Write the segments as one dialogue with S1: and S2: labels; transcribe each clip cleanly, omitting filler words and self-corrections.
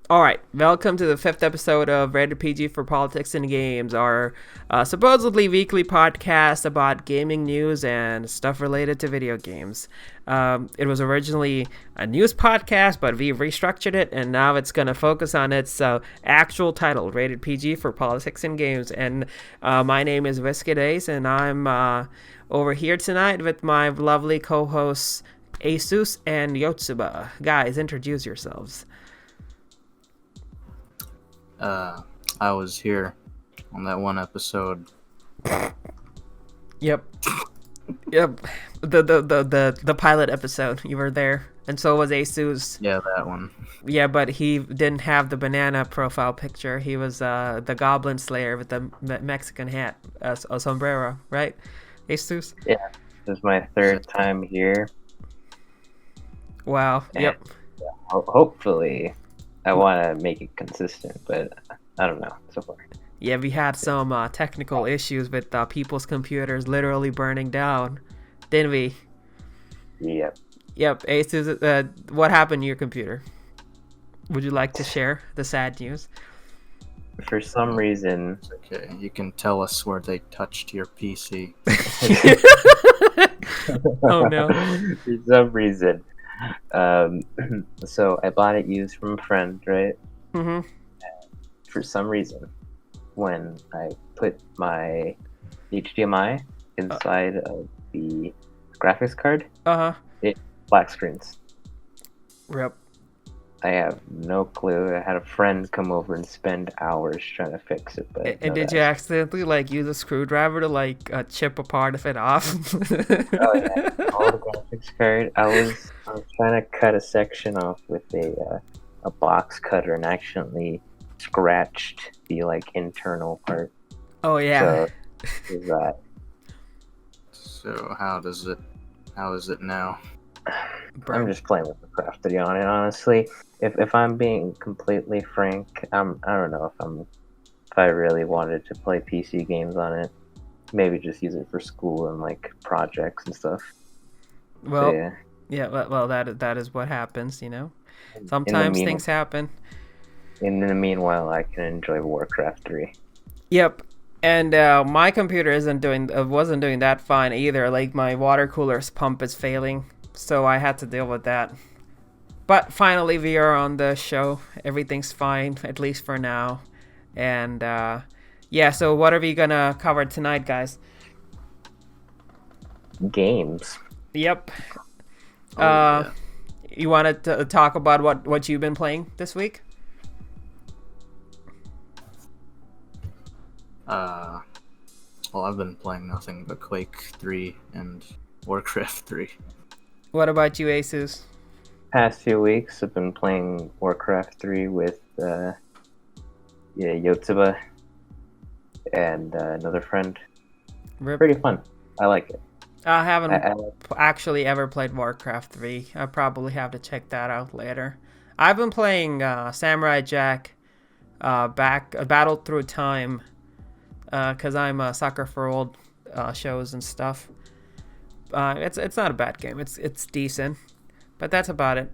S1: All right, welcome to the fifth episode of Rated PG for Politics and Games, our supposedly weekly podcast about gaming news and stuff related to video games. It was originally a news podcast, but we restructured it, and now it's going to focus on its actual title, Rated PG for Politics and Games. And my name is Wizkidace, and I'm over here tonight with my lovely co-hosts, Asus and Yotsuba. Guys, introduce yourselves.
S2: I was here on that one episode.
S1: Yep. The pilot episode. You were there, and so was Asus.
S2: Yeah, that one.
S1: Yeah, but he didn't have the banana profile picture. He was the Goblin Slayer with the Mexican hat, a sombrero, right? Asus.
S3: Yeah, this is my third time here.
S1: Wow.
S3: And
S1: yep.
S3: Hopefully, I want to make it consistent, but I don't know so far.
S1: Yeah, we had some technical issues with people's computers literally burning down, didn't we?
S3: Yep.
S1: Yep. Asus, what happened to your computer? Would you like to share the sad news?
S3: For some reason,
S2: Okay, you can tell us where they touched your PC.
S1: Oh no.
S3: For some reason, so I bought it used from a friend, right?
S1: Mm-hmm.
S3: For some reason, when I put my HDMI inside of the graphics card, it black screens.
S1: Rip.
S3: I have no clue. I had a friend come over and spend hours trying to fix it. But
S1: And did you accidentally use a screwdriver to chip a part of it off?
S3: Oh yeah, all the graphics card. I was trying to cut a section off with a box cutter and accidentally scratched the internal part.
S1: Oh yeah.
S3: So is that.
S2: So how is it now?
S3: I'm just playing with the crafty on it, honestly. If I'm being completely frank, I don't know if I really wanted to play PC games on it. Maybe just use it for school and projects and stuff.
S1: Well,
S3: So, yeah.
S1: Well, that is what happens, Sometimes things happen.
S3: In the meanwhile, I can enjoy Warcraft 3.
S1: Yep. And my computer wasn't doing that fine either. My water cooler's pump is failing, so I had to deal with that. But finally, we are on the show. Everything's fine, at least for now. And yeah, so what are we gonna cover tonight, guys?
S3: Games.
S1: Yep.
S2: Yeah.
S1: You wanted to talk about what you've been playing this week?
S2: Well, I've been playing nothing but Quake 3 and Warcraft 3.
S1: What about you, Asus?
S3: Past few weeks, I've been playing Warcraft 3 with Yotsuba and another friend.
S1: Rip.
S3: Pretty fun. I like it.
S1: I haven't
S3: I
S1: actually ever played Warcraft 3. I probably have to check that out later. I've been playing Samurai Jack Battle Through Time because I'm a sucker for old shows and stuff. It's not a bad game. It's decent, but that's about it.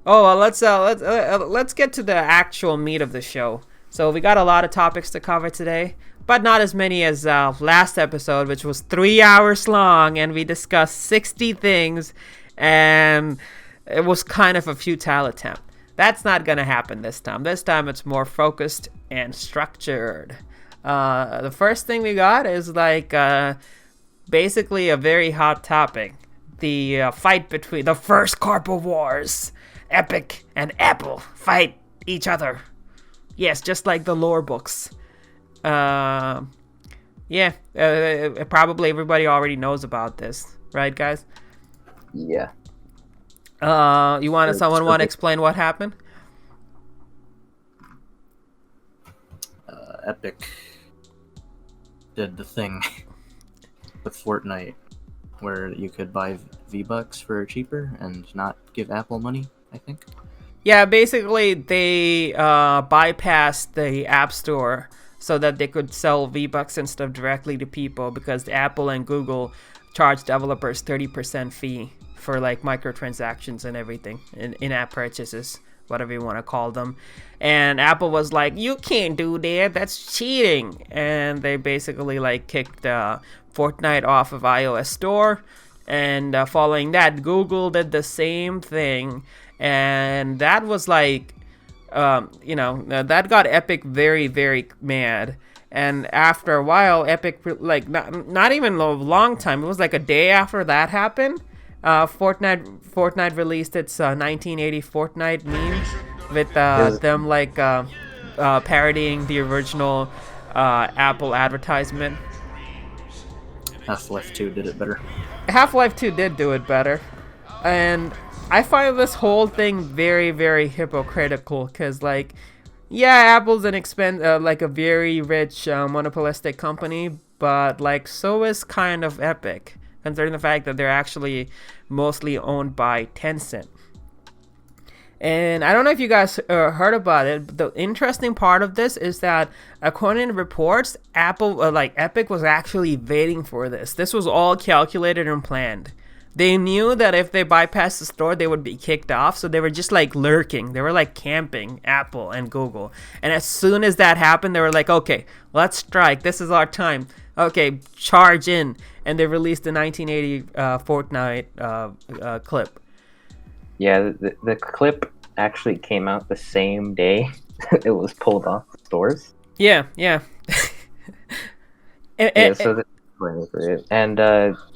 S1: Oh, well, let's get to the actual meat of the show. So we got a lot of topics to cover today, but not as many as last episode, which was 3 hours long, and we discussed 60 things, and it was kind of a futile attempt. That's not gonna happen this time. This time it's more focused and structured. The first thing we got is basically a very hot topic. The fight between the first Corpo Wars. Epic and Apple fight each other. Yes, just like the lore books. Probably everybody already knows about this, right, guys?
S3: Yeah.
S1: Someone want to explain what happened?
S2: Epic did the thing with Fortnite where you could buy V-Bucks for cheaper and not give Apple money, I think.
S1: Yeah, basically they bypassed the App Store so that they could sell V-Bucks and stuff directly to people because Apple and Google charge developers 30% fee for microtransactions and everything in in-app purchases. whatever you want to call them. And Apple was like, you can't do that, that's cheating. And they basically like kicked Fortnite off of iOS store. And following that, Google did the same thing. And that was like, that got Epic very, very mad. And after a while, Epic, like, not even a long time, it was like a day after that happened, Fortnite released its 1980 Fortnite meme with them, like, parodying the original Apple advertisement.
S2: Half-Life 2 did it better.
S1: Half-Life 2 did do it better. And I find this whole thing very, very hypocritical, because, like, yeah, Apple's like a very rich monopolistic company, but like so is kind of Epic, considering the fact that they're actually mostly owned by Tencent. And I don't know if you guys heard about it, but the interesting part of this is that according to reports, Epic was actually waiting for this. This was all calculated and planned. They knew that if they bypassed the store, they would be kicked off, so they were just like lurking. They were like camping, Apple and Google. And as soon as that happened, they were like, okay, let's strike. This is our time. Okay, charge in. And they released the 1980 Fortnite clip.
S3: Yeah, the clip actually came out the same day it was pulled off the stores.
S1: Yeah.
S3: And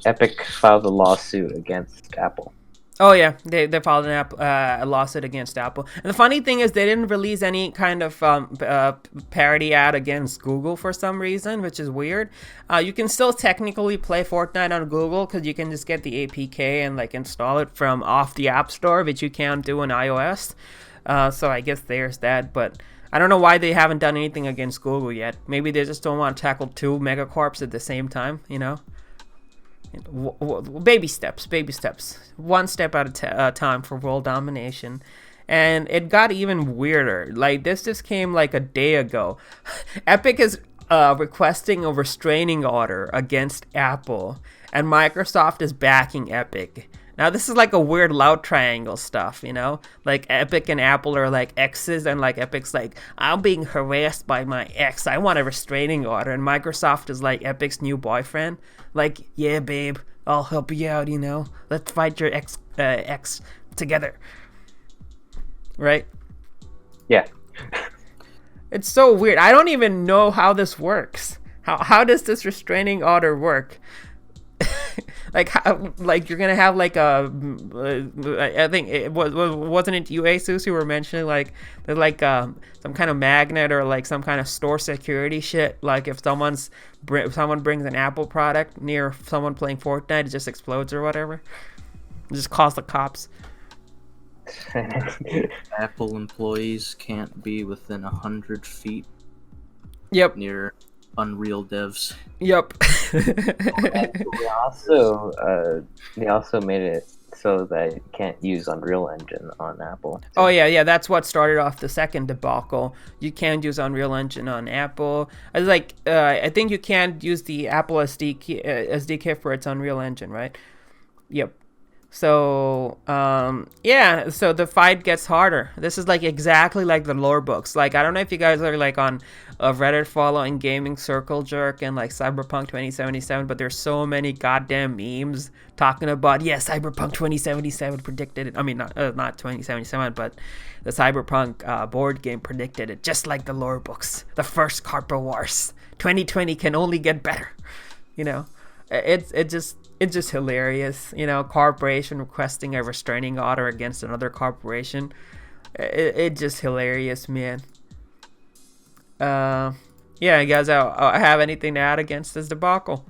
S3: Epic filed a lawsuit against Apple.
S1: Oh yeah, they filed a lawsuit against Apple. And the funny thing is they didn't release any kind of parody ad against Google for some reason, which is weird. You can still technically play Fortnite on Google because you can just get the APK and like install it from off the App Store, which you can't do on iOS. So I guess there's that, but I don't know why they haven't done anything against Google yet. Maybe they just don't want to tackle two megacorps at the same time, you know? Baby steps. One step at a time for world domination. And it got even weirder. Like, this just came like a day ago. Epic is requesting a restraining order against Apple, and Microsoft is backing Epic. Now, this is like a weird love triangle stuff, you know? Like, Epic and Apple are like exes, and like Epic's like, I'm being harassed by my ex. I want a restraining order. And Microsoft is like Epic's new boyfriend. Like, yeah, babe, I'll help you out, you know? Let's fight your ex together. Right?
S3: Yeah.
S1: It's so weird. I don't even know how this works. How does this restraining order work? Like you're gonna have like I think wasn't it you, Asus, who were mentioning like there's like some kind of magnet or like some kind of store security shit. Like if someone brings an Apple product near someone playing Fortnite, it just explodes or whatever. It just calls the cops.
S2: Apple employees can't be within 100 feet.
S1: Yep.
S2: Near Unreal devs.
S1: Yep.
S3: They also made it so that you can't use Unreal Engine on Apple. Too.
S1: Oh yeah, that's what started off the second debacle. You can't use Unreal Engine on Apple. I think you can't use the Apple SDK for its Unreal Engine, right? Yep. So, so the fight gets harder. This is like exactly like the lore books. Like, I don't know if you guys are like on Reddit following Gaming Circle Jerk and like Cyberpunk 2077, but there's so many goddamn memes talking about, Cyberpunk 2077 predicted it. I mean, not 2077, but the Cyberpunk board game predicted it, just like the lore books. The first Carpa Wars. 2020 can only get better. You know, it's just hilarious, you know, corporation requesting a restraining order against another corporation. It's just hilarious, man. You guys have anything to add against this debacle?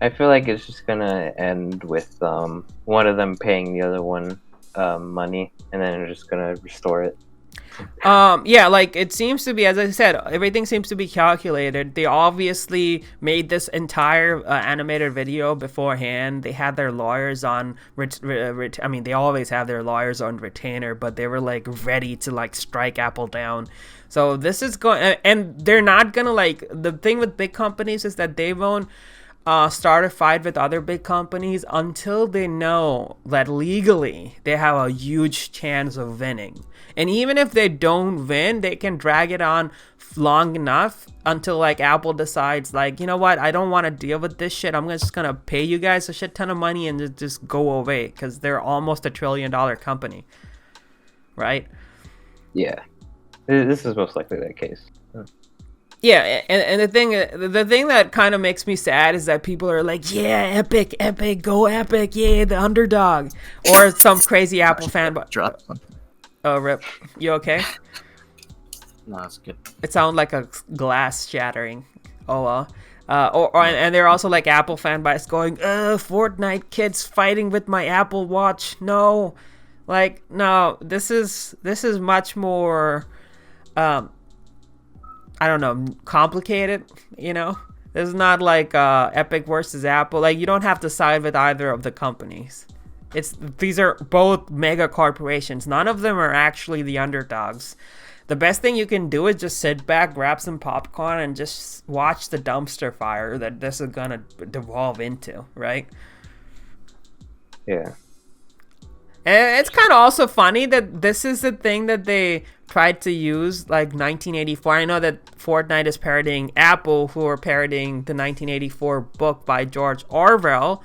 S3: I feel like it's just gonna end with one of them paying the other one money, and then they're just gonna restore it.
S1: Like it seems to be, as I said, everything seems to be calculated. They obviously made this entire animated video beforehand. They had their lawyers on they always have their lawyers on retainer, but they were like ready to like strike Apple down. So this is going, and they're not gonna, like, the thing with big companies is that they won't start a fight with other big companies until they know that legally they have a huge chance of winning. And even if they don't win, they can drag it on long enough until like Apple decides like, you know what, I don't want to deal with this shit. I'm just gonna pay you guys a shit ton of money and just go away, because they're almost $1 trillion company, right?
S3: Yeah, this is most likely that case.
S1: Yeah, and the thing that kind of makes me sad is that people are like, yeah, Epic, go Epic, yeah, the underdog, or some crazy Apple fan. But
S2: drop something.
S1: Oh, rip. You okay?
S2: No, it's good.
S1: It sounded like a glass shattering. Oh well. And they're also like Apple fanboys going, Fortnite kids fighting with my Apple Watch. No, like no. This is much more. I don't know, complicated, you know? This is not like Epic versus Apple. Like, you don't have to side with either of the companies. These are both mega corporations. None of them are actually the underdogs. The best thing you can do is just sit back, grab some popcorn, and just watch the dumpster fire that this is gonna devolve into, right?
S3: Yeah.
S1: And it's kind of also funny that this is the thing that they tried to use, like 1984. I know that Fortnite is parodying Apple, who are parodying the 1984 book by George Orwell,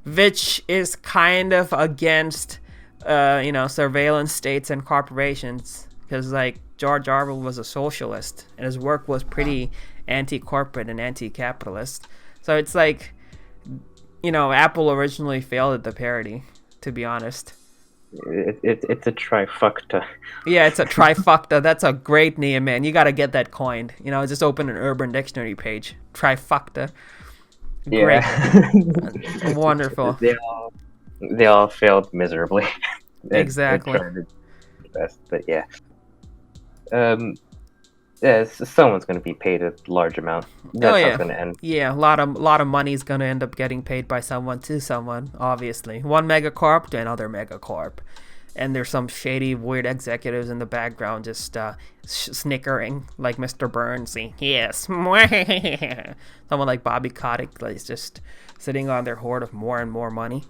S1: which is kind of against, surveillance states and corporations, because like George Orwell was a socialist and his work was pretty anti-corporate and anti-capitalist. So it's like, Apple originally failed at the parody, to be honest.
S3: It's a trifecta.
S1: Yeah, it's a trifecta. That's a great name, man. You gotta get that coined. Just open an Urban Dictionary page. Trifecta. Great. Yeah. Wonderful.
S3: They all failed miserably.
S1: Exactly.
S3: Best, but yeah. Someone's going to be paid a large amount. That's how it's going to end.
S1: Yeah, a lot of money is going to end up getting paid by someone to someone, obviously. One megacorp to another megacorp. And there's some shady, weird executives in the background just snickering, like Mr. Burns saying, yes. Someone like Bobby Kotick is just sitting on their hoard of more and more money.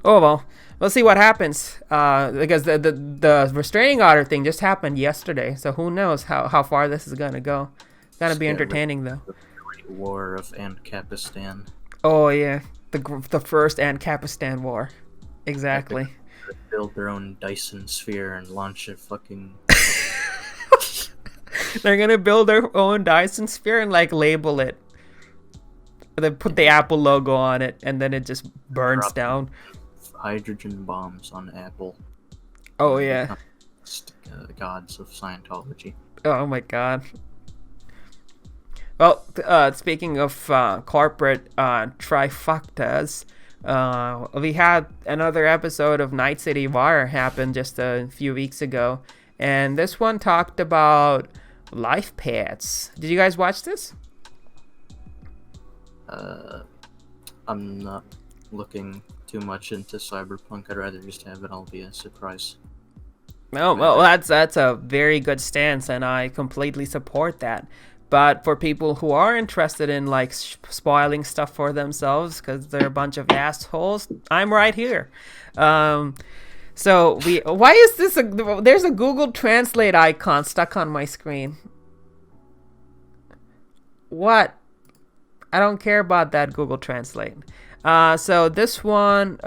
S1: Oh, well, we'll see what happens, because the restraining order thing just happened yesterday, so who knows how far this is going to go. It's going to be entertaining, though.
S2: The Great War of Ancapistan.
S1: Oh, yeah, the first Ancapistan War. Exactly.
S2: They build their own Dyson sphere and launch a fucking...
S1: They're going to build their own Dyson sphere and, label it. They put the Apple logo on it, and then it just burns down.
S2: Hydrogen bombs on Apple.
S1: Oh yeah.
S2: Gods of Scientology.
S1: Oh my god. Well, speaking of corporate trifectas, we had another episode of Night City Wire happen just a few weeks ago, and this one talked about life pads. Did you guys watch this?
S2: I'm not looking too much into Cyberpunk. I'd rather just have it all be a surprise.
S1: No, well, that's a very good stance, and I completely support that. But for people who are interested in spoiling stuff for themselves because they're a bunch of assholes, I'm right here. Why is this there's a Google Translate icon stuck on my screen? What? I don't care about that Google Translate. So this one,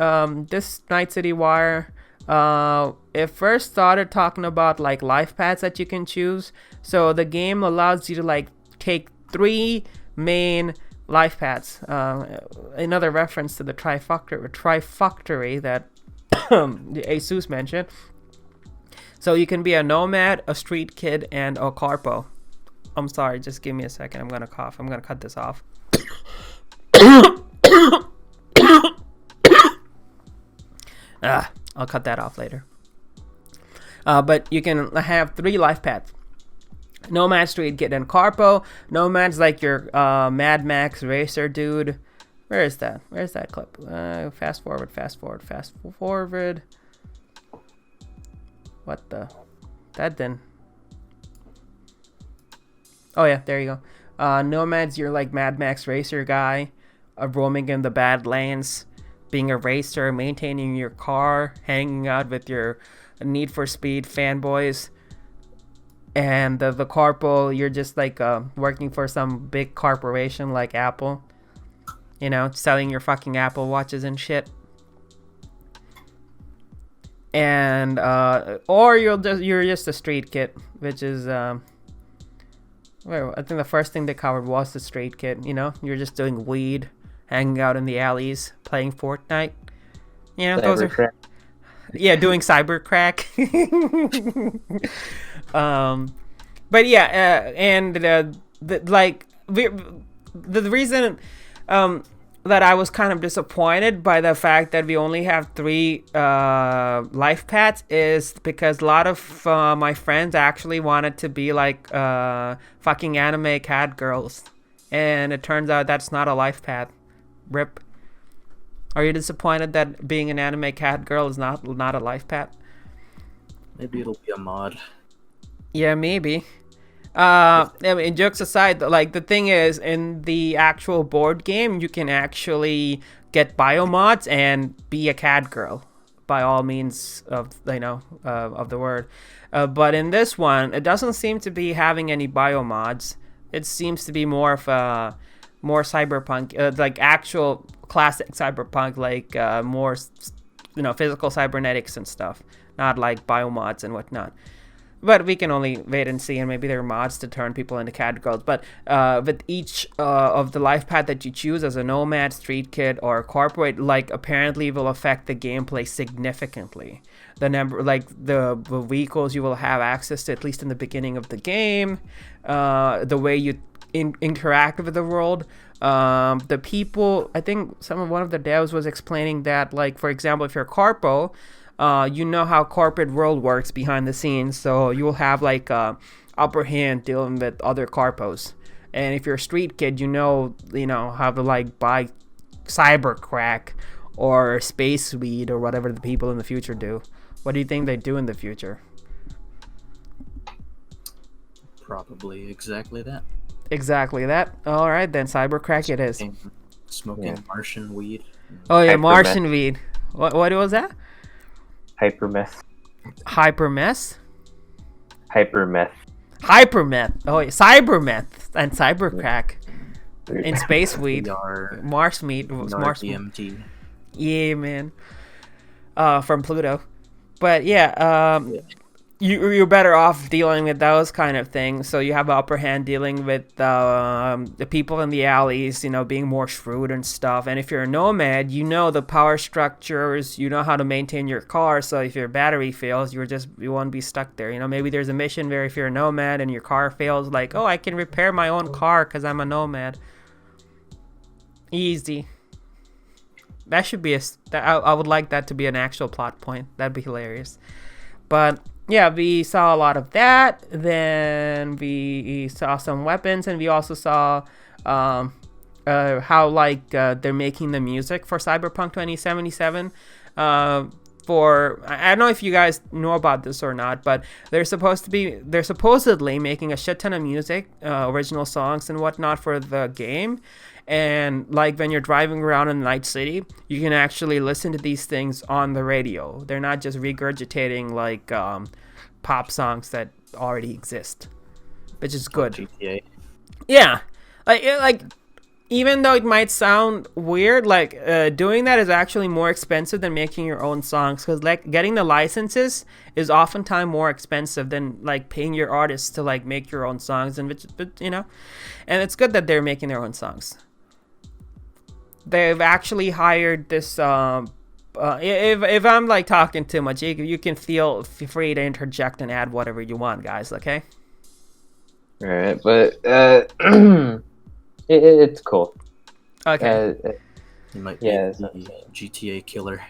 S1: this Night City Wire, it first started talking about life paths that you can choose. So the game allows you to take 3 main life paths. Another reference to the trifectory that Asus mentioned. So you can be a nomad, a street kid, and a corpo. I'm sorry, just give me a second. I'm gonna cough. I'm gonna cut this off. I'll cut that off later. But you can have 3 life paths. Nomad, street kid, and corpo. Nomad's like your Mad Max racer dude. Where is that? Where's that clip? Fast forward. What the? That then. Oh yeah, there you go. Nomad's your Mad Max racer guy. roaming in the bad lanes, being a racer, maintaining your car, hanging out with your Need for Speed fanboys. And the corpo, you're just like working for some big corporation like Apple, you know, selling your fucking Apple watches and shit. And or you're just a street kid, which is well, I think the first thing they covered was the street kid. You know, you're just doing weed, hanging out in the alleys, playing Fortnite. You know, those are doing cyber crack. But yeah, and the reason that I was kind of disappointed by the fact that we only have 3 life paths is because a lot of my friends actually wanted to be like fucking anime cat girls, and it turns out that's not a life path. Rip. Are you disappointed that being an anime cat girl is not a life path?
S2: Maybe it'll be a mod.
S1: Yeah, maybe. I mean, jokes aside, like the thing is, in the actual board game, you can actually get biomods and be a cat girl, by all means of of the word. But in this one, it doesn't seem to be having any biomods. It seems to be more of a cyberpunk, like actual classic cyberpunk, like more physical cybernetics and stuff, not like biomods and whatnot. But we can only wait and see, and maybe there are mods to turn people into cat girls. But with each of the life path that you choose as a nomad, street kid, or corporate, like apparently will affect the gameplay significantly. The number, like the vehicles you will have access to, at least in the beginning of the game, the way you interact with the world. The people, I think one of the devs was explaining that, like, for example, if you're a corpo, you know how corporate world works behind the scenes, so you will have like upper hand dealing with other corpos. And if you're a street kid, you know how to like buy cyber crack or space weed or whatever the people in the future do. What do you think they do in the future?
S2: Probably exactly that.
S1: Exactly that. All right, then cyber crack it is.
S2: Smoking Martian weed.
S1: Oh yeah, Martian weed. What was that?
S3: Hypermeth.
S1: Hypermeth?
S3: Hypermeth.
S1: Hypermeth. Oh, yeah. Cybermeth and cybercrack. And space weed. Mars meat. Mars
S2: DMT.
S1: Yeah, man. From Pluto. But yeah, you're better off dealing with those kind of things. So you have an upper hand dealing with the people in the alleys, being more shrewd and stuff. And if you're a nomad, you know the power structures, you know how to maintain your car. So if your battery fails, you won't be stuck there. Maybe there's a mission where if you're a nomad and your car fails, like, oh, I can repair my own car because I'm a nomad. Easy. That should be I would like that to be an actual plot point. That'd be hilarious. But yeah, we saw a lot of that. Then we saw some weapons, and we also saw how like they're making the music for Cyberpunk 2077. I don't know if you guys know about this or not, but they're supposedly making a shit ton of music, original songs and whatnot for the game. And like when you're driving around in Night City, you can actually listen to these things on the radio. They're not just regurgitating like pop songs that already exist, which is good.
S2: GTA.
S1: Yeah, like even though it might sound weird, like doing that is actually more expensive than making your own songs, because like getting the licenses is oftentimes more expensive than like paying your artists to like make your own songs, and and it's good that they're making their own songs. They've actually hired this if I'm like talking too much, you can feel free to interject and add whatever you want, guys, okay?
S3: Alright, but it's cool.
S1: Okay.
S2: You might be the GTA killer.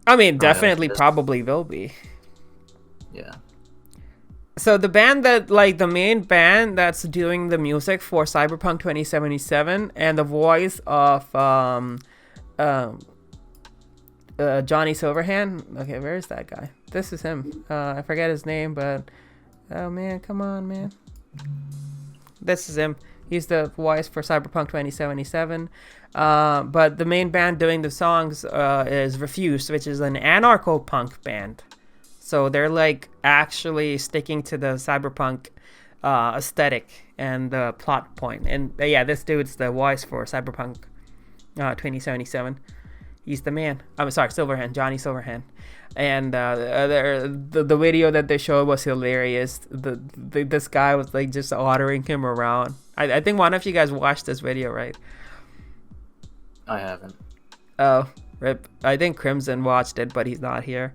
S1: I mean, definitely probably will be.
S2: Yeah.
S1: So the band the main band that's doing the music for Cyberpunk 2077 and the voice of Johnny Silverhand. Okay, where is that guy? This is him. I forget his name, but oh man, come on, man. This is him. He's the voice for Cyberpunk 2077. But the main band doing the songs is Refused, which is an anarcho-punk band. So they're like actually sticking to the cyberpunk aesthetic and the plot point. And yeah, this dude's the voice for Cyberpunk 2077. He's the man. I'm sorry, Silverhand, Johnny Silverhand. And the video that they showed was hilarious. This guy was like just ordering him around. I think one of you guys watched this video, right?
S2: I haven't.
S1: Oh, rip. I think Crimson watched it, but he's not here.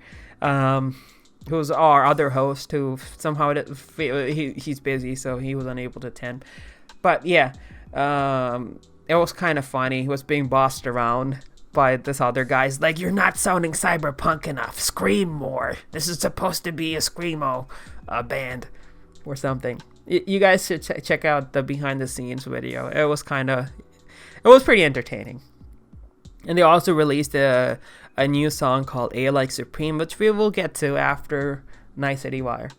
S1: Who's our other host who somehow he's busy, so he was unable to attend. But yeah, it was kind of funny. He was being bossed around by this other guy. He's like, "You're not sounding cyberpunk enough. Scream more. This is supposed to be a screamo band or something." You guys should check out the behind the scenes video. It was pretty entertaining. And they also released a new song called A Like Supreme, which we will get to after Night City Wire.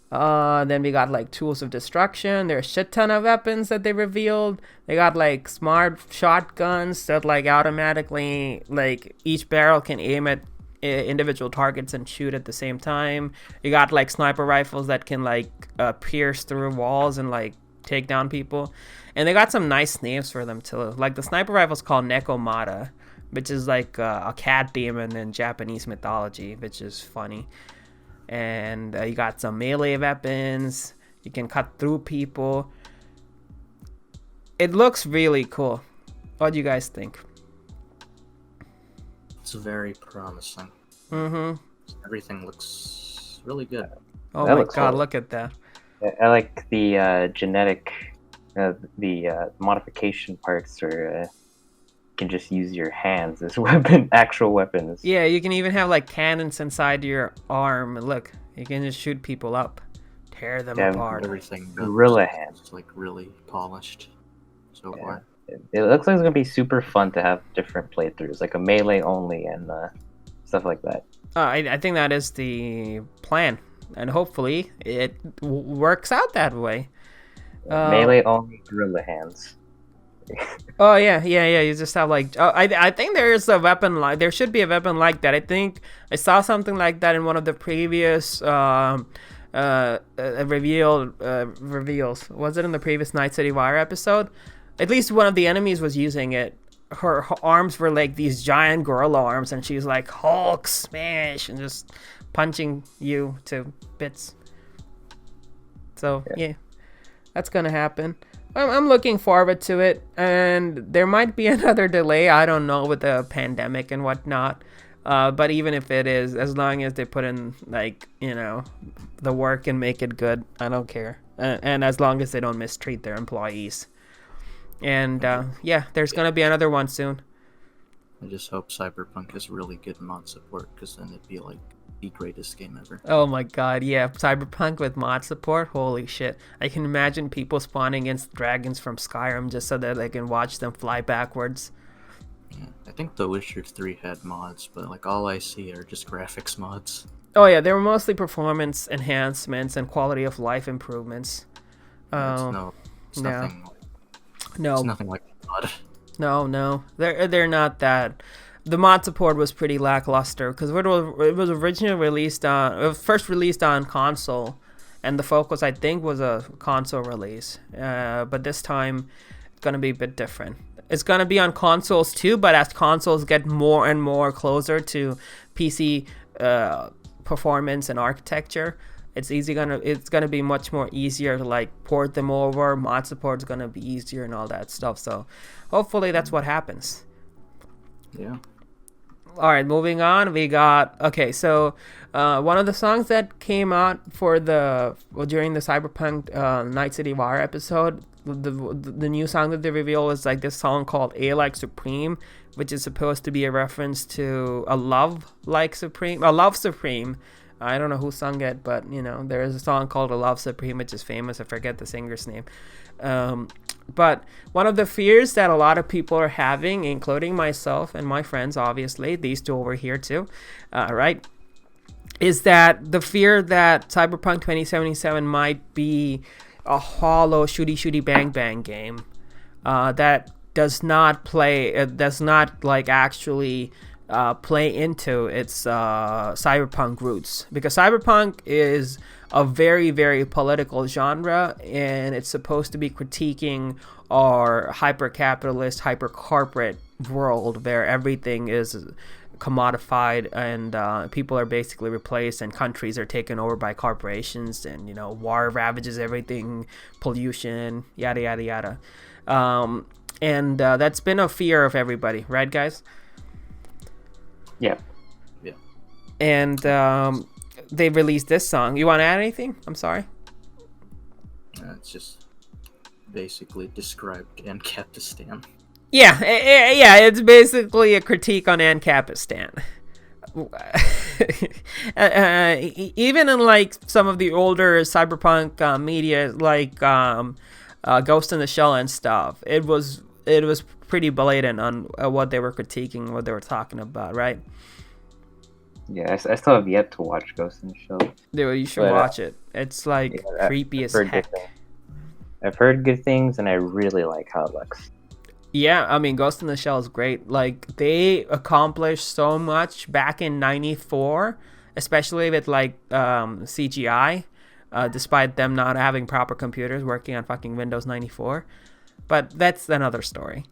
S1: Then we got like Tools of Destruction. There's a shit ton of weapons that they revealed. They got like smart shotguns that like automatically, like each barrel can aim at individual targets and shoot at the same time. You got like sniper rifles that can like pierce through walls and like take down people. And they got some nice names for them too. Like the sniper rifle's called Nekomata, which is like a cat demon in Japanese mythology, which is funny. And you got some melee weapons. You can cut through people. It looks really cool. What do you guys think?
S2: It's very promising.
S1: Mm-hmm.
S2: Everything looks really good.
S1: Oh my god, cool. Look at that.
S3: I like the genetic, the modification parts where you can just use your hands as actual weapons.
S1: Yeah, you can even have like cannons inside your arm. Look, you can just shoot people up, tear them apart.
S2: Everything.
S3: Gorilla hands.
S2: It's like really polished so far.
S3: It looks like it's gonna be super fun to have different playthroughs, like a melee only and stuff like that.
S1: I think that is the plan, and hopefully it works out that way.
S3: Melee only, gorilla hands.
S1: Oh yeah. You just have like, I think there's a weapon like, there should be a weapon like that. I think I saw something like that in one of the previous reveals. Was it in the previous Night City Wire episode? At least one of the enemies was using it. Her arms were like these giant gorilla arms, and she's like Hulk smash and just punching you to bits. So yeah, that's gonna happen. I'm looking forward to it, and there might be another delay. I don't know, with the pandemic and whatnot. But even if it is, as long as they put in like, the work and make it good, I don't care. And as long as they don't mistreat their employees. And there's gonna be another one soon.
S2: I just hope Cyberpunk has really good mod support, because then it'd be like the greatest game ever.
S1: Oh my god, yeah, Cyberpunk with mod support, holy shit. I can imagine people spawning against dragons from Skyrim just so that they can watch them fly backwards.
S2: Yeah, I think The Witcher 3 had mods, but like all I see are just graphics mods.
S1: Oh yeah, they were mostly performance enhancements and quality of life improvements.
S2: It's nothing like mod.
S1: No, they're not that. The mod support was pretty lackluster because it was originally released on, it was first released on console, and the focus I think was a console release. But this time it's gonna be a bit different. It's gonna be on consoles too, but as consoles get more and more closer to PC performance and architecture, it's gonna be much more easier to like port them over. Mod support is gonna be easier and all that stuff. So hopefully that's what happens.
S2: Yeah.
S1: All right, moving on. We got one of the songs that came out during the Cyberpunk Night City Wire episode. The new song that they revealed is like this song called A Like Supreme, which is supposed to be a reference to a Love Supreme. I don't know who sung it, but there is a song called A Love Supreme, which is famous. I forget the singer's name. But one of the fears that a lot of people are having, including myself and my friends, obviously, these two over here too, right, is that the fear that Cyberpunk 2077 might be a hollow shooty bang bang game that does not like actually play into its cyberpunk roots, because cyberpunk is a very, very political genre, and it's supposed to be critiquing our hyper-capitalist, hyper-corporate world where everything is commodified and people are basically replaced and countries are taken over by corporations, and war ravages everything, pollution, yada yada yada. And that's been a fear of everybody, right, guys?
S3: Yeah.
S1: And they released this song. You want to add anything? I'm sorry.
S2: It's just basically described Ancapistan.
S1: Yeah, it's basically a critique on Ancapistan. Even in like some of the older cyberpunk media, like Ghost in the Shell and stuff, it was pretty blatant on what they were critiquing, what they were talking about, right?
S3: Yeah, I still have yet to watch Ghost in the Shell.
S1: Dude, you should watch it. It's like creepy as heck.
S3: I've heard good things, and I really like how it looks. Yeah,
S1: I mean, Ghost in the Shell is great. Like, they accomplished so much back in '94, especially with like CGI, despite them not having proper computers working on fucking Windows 94. But that's another story.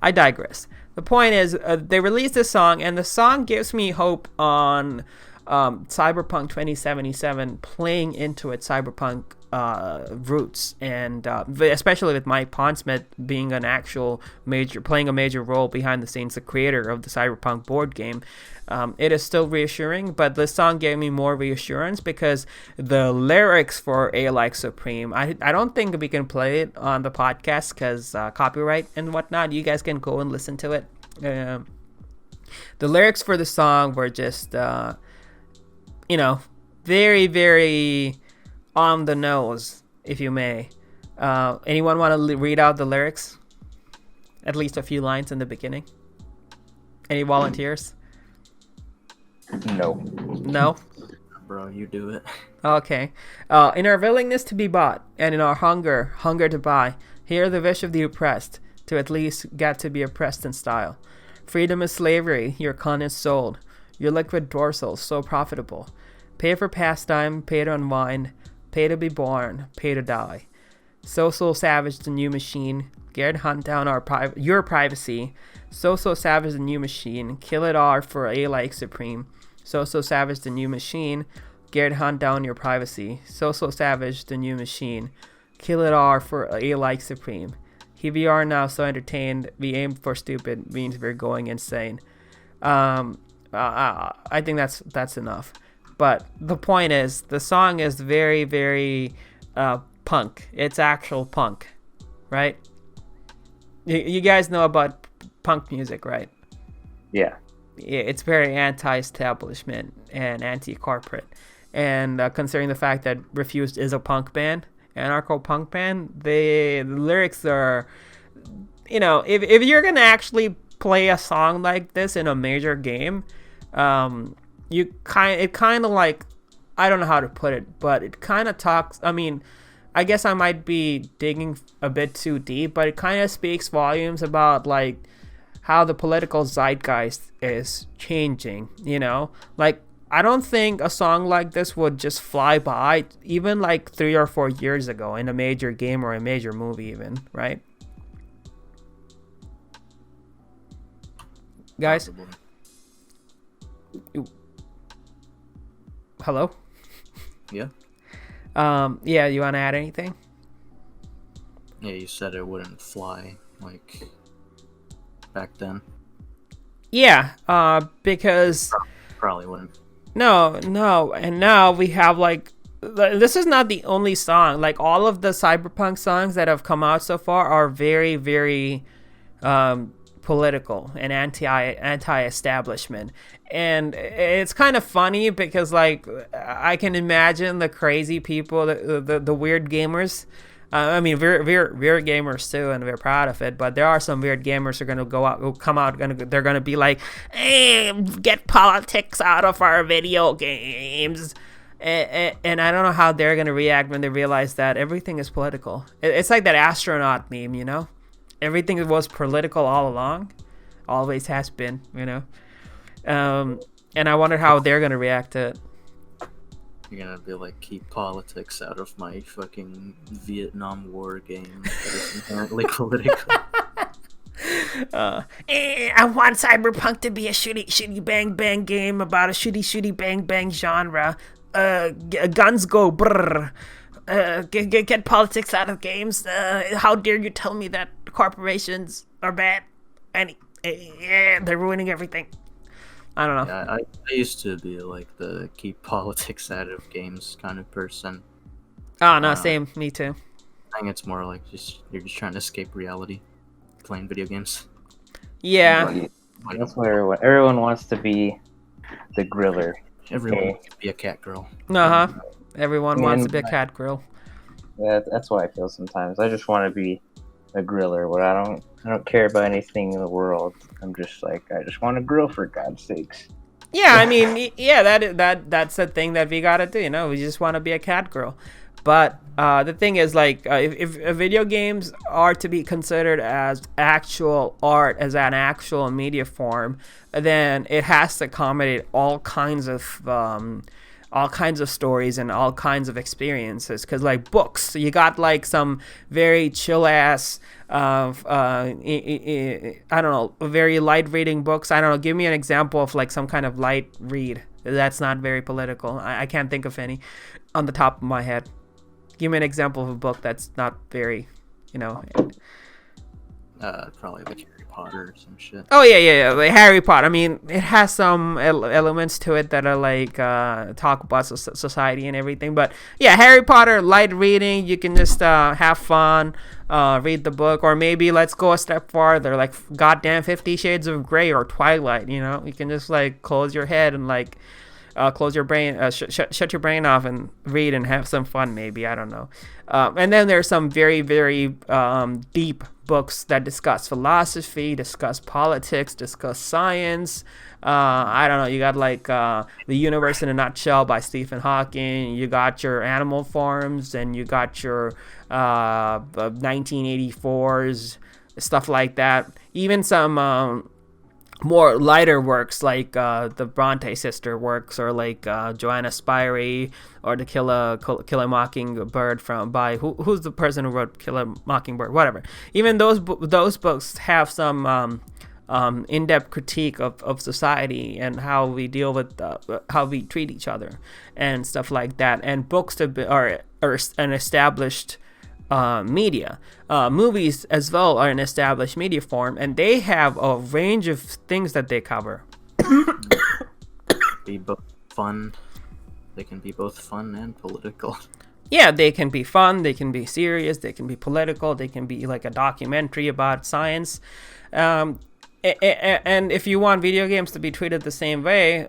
S1: I digress. The point is, they released this song, and the song gives me hope on Cyberpunk 2077 playing into its cyberpunk roots, and especially with Mike Pondsmith being playing a major role behind the scenes, the creator of the Cyberpunk board game. It is still reassuring, but the song gave me more reassurance because the lyrics for A Like Supreme, I don't think we can play it on the podcast because copyright and whatnot. You guys can go and listen to it. The lyrics for the song were just very, very on the nose, if you may. Anyone want to read out the lyrics? At least a few lines in the beginning. Any volunteers?
S3: No.
S2: Bro, you do it.
S1: Okay. In our willingness to be bought, and in our hunger to buy, hear the wish of the oppressed, to at least get to be oppressed in style. Freedom is slavery, your con is sold, your liquid dorsal so profitable. Pay for pastime, pay to unwind, pay to be born, pay to die. So savage the new machine, Garrett hunt down your privacy. So savage the new machine, kill it all for A Like Supreme. So savage the new machine, Garrett hunt down your privacy. So savage the new machine, kill it all for A Like Supreme. Here we are now so entertained, we aim for stupid, means we're going insane. I think that's enough. But the point is, the song is very, very punk. It's actual punk, right? You guys know about punk music, right?
S3: Yeah.
S1: It's very anti-establishment and anti-corporate. And considering the fact that Refused is a punk band, anarcho-punk band, the lyrics are, if you're going to actually play a song like this in a major game, it kind of like, I don't know how to put it, but it kind of talks, I guess I might be digging a bit too deep, but it kind of speaks volumes about like how the political zeitgeist is changing, like I don't think a song like this would just fly by even like 3 or 4 years ago in a major game or a major movie even, right? Guys? Hello?
S2: Yeah.
S1: Yeah, you want to add anything?
S2: Yeah, you said it wouldn't fly like back then.
S1: Yeah, because
S2: probably wouldn't.
S1: No, and now we have like, this is not the only song. Like all of the cyberpunk songs that have come out so far are very, very political and anti-establishment. And it's kind of funny because like I can imagine the crazy people, the weird gamers. We're gamers too, and we're proud of it. But there are some weird gamers who are they're gonna be like, "Hey, get politics out of our video games," And I don't know how they're gonna react when they realize that everything is political. It's like that astronaut meme, you know? Everything was political all along, always has been, you know. And I wonder how they're gonna react to it.
S2: You're gonna be like, keep politics out of my fucking Vietnam War game that is inherently political.
S1: I want Cyberpunk to be a shooty bang bang game about a shooty bang bang genre. Guns go brrr. Get politics out of games. How dare you tell me that corporations are bad? They're ruining everything. I don't know.
S2: Yeah, I used to be like the keep politics out of games kind of person.
S1: Oh no, same. Me too.
S2: I think it's more like you're just trying to escape reality, playing video games.
S1: Yeah.
S3: That's what everyone wants to be, the griller.
S2: Everyone wants to be a cat girl.
S1: Everyone wants to be a cat girl.
S3: Yeah, that's why I feel sometimes. I just want to be a griller, where I don't care about anything in the world. I'm just like, I just want to grill, for God's sakes.
S1: Yeah, I mean, yeah, that's the thing that we gotta do. You know, we just want to be a cat girl. But the thing is, like, if video games are to be considered as actual art, as an actual media form, then it has to accommodate all kinds of stories and all kinds of experiences. Because, like, books, you got like some very chill ass, I don't know, very light reading books. I don't know. Give me an example of like some kind of light read that's not very political. I can't think of any on the top of my head. Give me an example of a book that's not very, you know.
S2: Probably like Harry Potter or some shit.
S1: Oh yeah. Like Harry Potter. I mean, it has some elements to it that are like talk about society and everything. But yeah, Harry Potter, light reading. You can just have fun, read the book, or maybe let's go a step farther, like goddamn 50 Shades of Grey or Twilight. You know, you can just like close your head and like. Close your brain, shut your brain off and read and have some fun, maybe. I don't know. And then there's some very, very deep books that discuss philosophy, discuss politics, discuss science. I don't know. You got like The Universe in a Nutshell by Stephen Hawking. You got your Animal Farms, and you got your 1984s, stuff like that. Even some more lighter works like the Bronte sister works, or like Joanna Spyri, or To Kill a Mockingbird by who's the person who wrote Kill a Mockingbird, whatever. Even those books have some in-depth critique of society and how we deal with how we treat each other and stuff like that. And books are an established media. Movies as well are an established media form, and they have a range of things that they cover.
S2: Be both fun. They can be both fun and political.
S1: Yeah, they can be fun, they can be serious, they can be political, they can be like a documentary about science. And if you want video games to be treated the same way,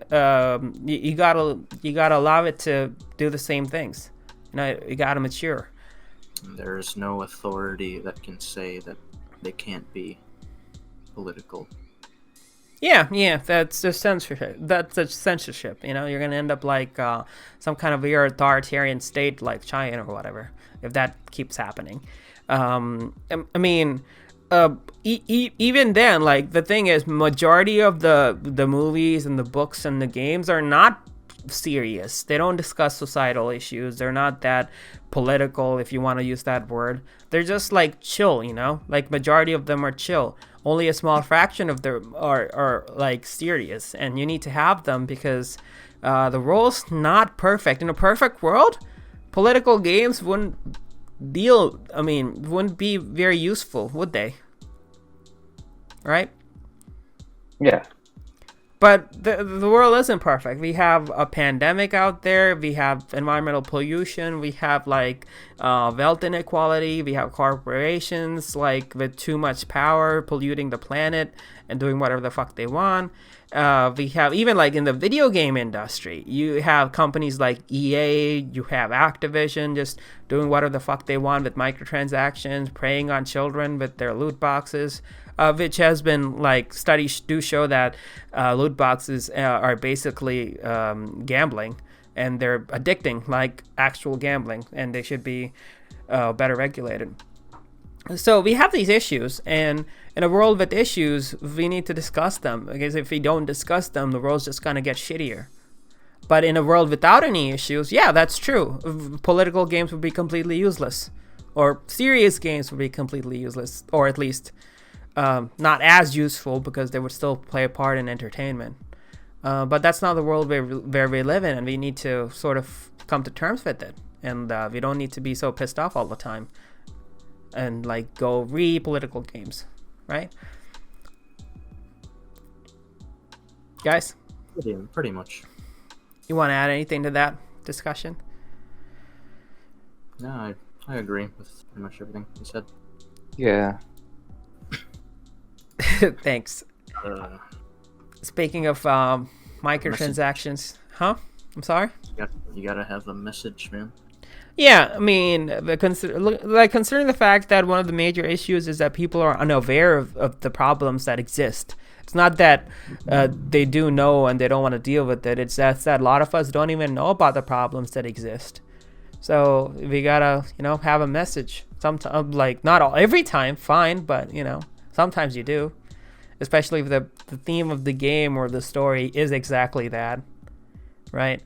S1: you gotta allow it to do the same things. You know, you gotta mature.
S2: There's no authority that can say that they can't be political.
S1: Yeah, that's just censorship. You know, you're gonna end up like some kind of weird authoritarian state like China or whatever, if that keeps happening. I mean, even then, like, the thing is, majority of the movies and the books and the games are not serious. They don't discuss societal issues. They're not that political, if you want to use that word. They're just like chill, you know, like majority of them are chill. Only a small fraction of them are like serious, and you need to have them because the world's not perfect. In a perfect world, political games wouldn't be very useful, would they? Right?
S3: Yeah.
S1: But the world isn't perfect. We have a pandemic out there. We have environmental pollution. We have like wealth inequality. We have corporations like with too much power polluting the planet and doing whatever the fuck they want. We have even like in the video game industry, you have companies like EA, you have Activision just doing whatever the fuck they want with microtransactions, preying on children with their loot boxes. Which has been, like, studies do show that loot boxes are basically gambling. and they're addicting like actual gambling, and they should be better regulated. So we have these issues, and in a world with issues, we need to discuss them, because if we don't discuss them, the world's just gonna get shittier. But in a world without any issues, yeah, that's true. Political games would be completely useless, or serious games would be completely useless, or at least not as useful, because they would still play a part in entertainment. But that's not the world where we live in, and we need to sort of come to terms with it. And we don't need to be so pissed off all the time and like go re-political games, right? Guys?
S2: Pretty much.
S1: You want to add anything to that discussion?
S2: No, I agree with pretty much everything you said.
S3: Yeah.
S1: Thanks. Speaking of microtransactions, huh? I'm sorry?
S2: You gotta have a message, man.
S1: Yeah, I mean, considering the fact that one of the major issues is that people are unaware of the problems that exist. It's not that they do know and they don't want to deal with it. It's that a lot of us don't even know about the problems that exist. So we gotta, have a message. Sometimes, like, not every time, fine, but sometimes you do. Especially if the theme of the game or the story is exactly that, right?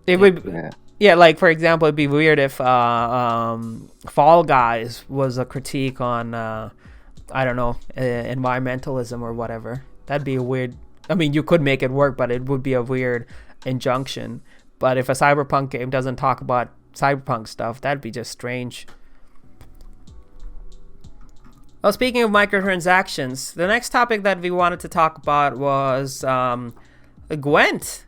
S1: It would, yeah. Like, for example, it'd be weird if Fall Guys was a critique on, I don't know, environmentalism or whatever. That'd be a weird. I mean, you could make it work, but it would be a weird injunction. But if a Cyberpunk game doesn't talk about Cyberpunk stuff, that'd be just strange. Well, speaking of microtransactions, the next topic that we wanted to talk about was Gwent,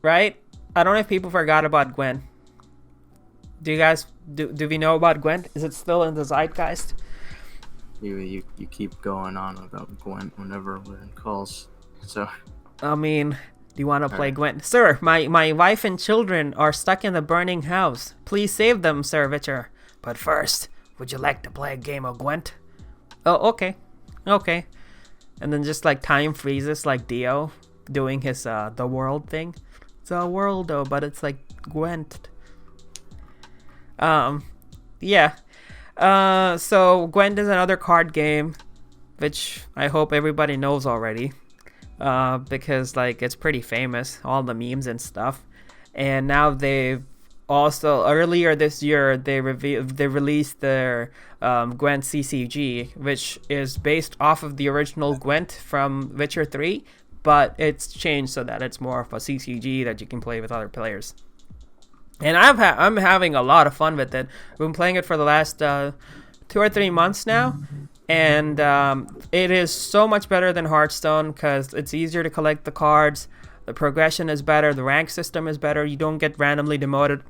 S1: right? I don't know if people forgot about Gwent. Do you guys, do we know about Gwent? Is it still in the zeitgeist?
S2: You keep going on about Gwent whenever we're in calls, so...
S1: I mean, do you want to play Gwent? Sir, my wife and children are stuck in the burning house. Please save them, Sir Witcher. But first, would you like to play a game of Gwent? Oh, okay. Okay. And then just like time freezes like Dio doing his the world thing. It's a world though, but it's like Gwent. Yeah. So Gwent is another card game, which I hope everybody knows already. Because like it's pretty famous, all the memes and stuff. And now they've also, earlier this year, they released their Gwent CCG, which is based off of the original Gwent from Witcher 3, but it's changed so that it's more of a CCG that you can play with other players. And I'm having a lot of fun with it. I've been playing it for the last 2 or 3 months now, and it is so much better than Hearthstone because it's easier to collect the cards. The progression is better. The rank system is better. You don't get randomly demoted.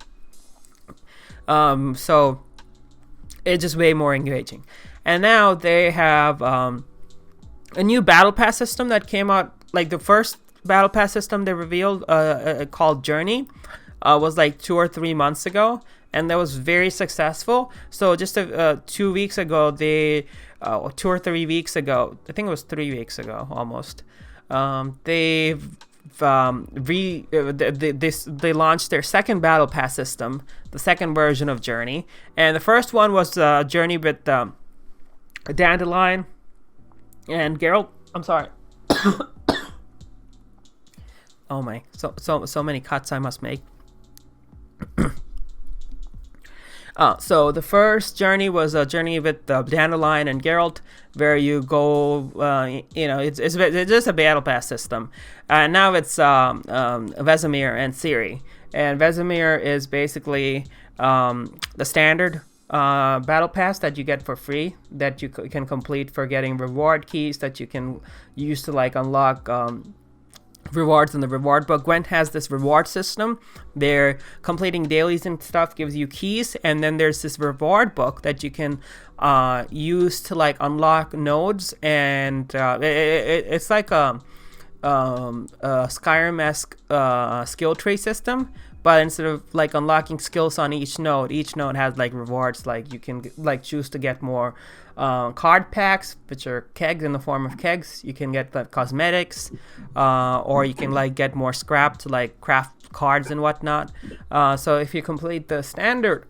S1: So it's just way more engaging. And now they have a new battle pass system that came out. Like the first battle pass system they revealed, called Journey, was like 2 or 3 months ago, and that was very successful. So just 2 weeks ago, 2 or 3 weeks ago, I think it was 3 weeks ago almost, they launched their second battle pass system, the second version of Journey. And the first one was Journey with Dandelion and Geralt. I'm sorry. Oh my, so many cuts I must make. So the first journey was a journey with Dandelion and Geralt, where you go, it's just a battle pass system. Now it's Vesemir and Ciri. And Vesemir is basically the standard battle pass that you get for free, that you can complete for getting reward keys that you can use to like unlock rewards in the reward book. Gwent has this reward system. They're completing dailies and stuff gives you keys, and then there's this reward book that you can use to like unlock nodes, and it's like a Skyrim-esque skill tree system but instead of like unlocking skills on each node has like rewards. Like you can like choose to get more card packs, which are kegs in the form of kegs. You can get the cosmetics, or you can like get more scrap to like craft cards and whatnot. So if you complete the standard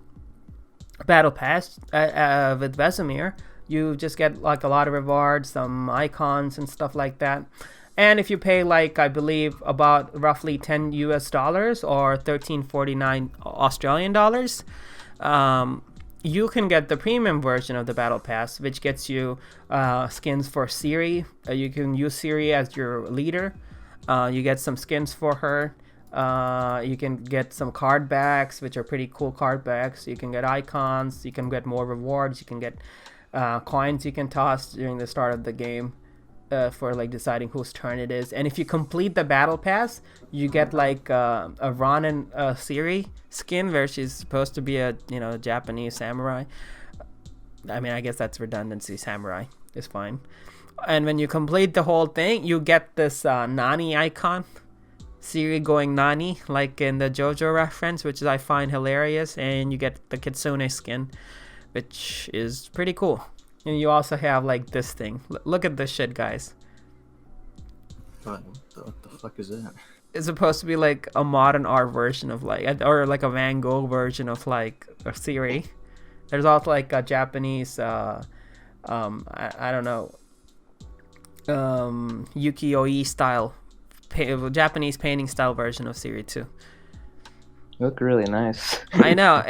S1: battle pass with Vesemir, you just get like a lot of rewards, some icons and stuff like that. And if you pay like, I believe about roughly $10 or 13.49 Australian dollars, you can get the premium version of the battle pass, which gets you skins for Ciri. You can use Ciri as your leader. You get some skins for her. You can get some card backs, which are pretty cool card backs. You can get icons. You can get more rewards. You can get coins you can toss during the start of the game for like deciding whose turn it is. And if you complete the battle pass, you get like a Ron and Ciri skin, where she's supposed to be a Japanese samurai. I mean, I guess that's redundancy. Samurai is fine. And when you complete the whole thing, you get this Nani icon. Ciri going Nani, like in the JoJo reference, which I find hilarious. And you get the Kitsune skin, which is pretty cool. And you also have like this thing. Look at this shit, guys.
S2: What the fuck is that?
S1: It's supposed to be like a modern art version of like, or like a Van Gogh version of like a Ciri. There's also like a Japanese, I don't know, ukiyo-e style, Japanese painting style version of Ciri too.
S3: Look really nice.
S1: I know.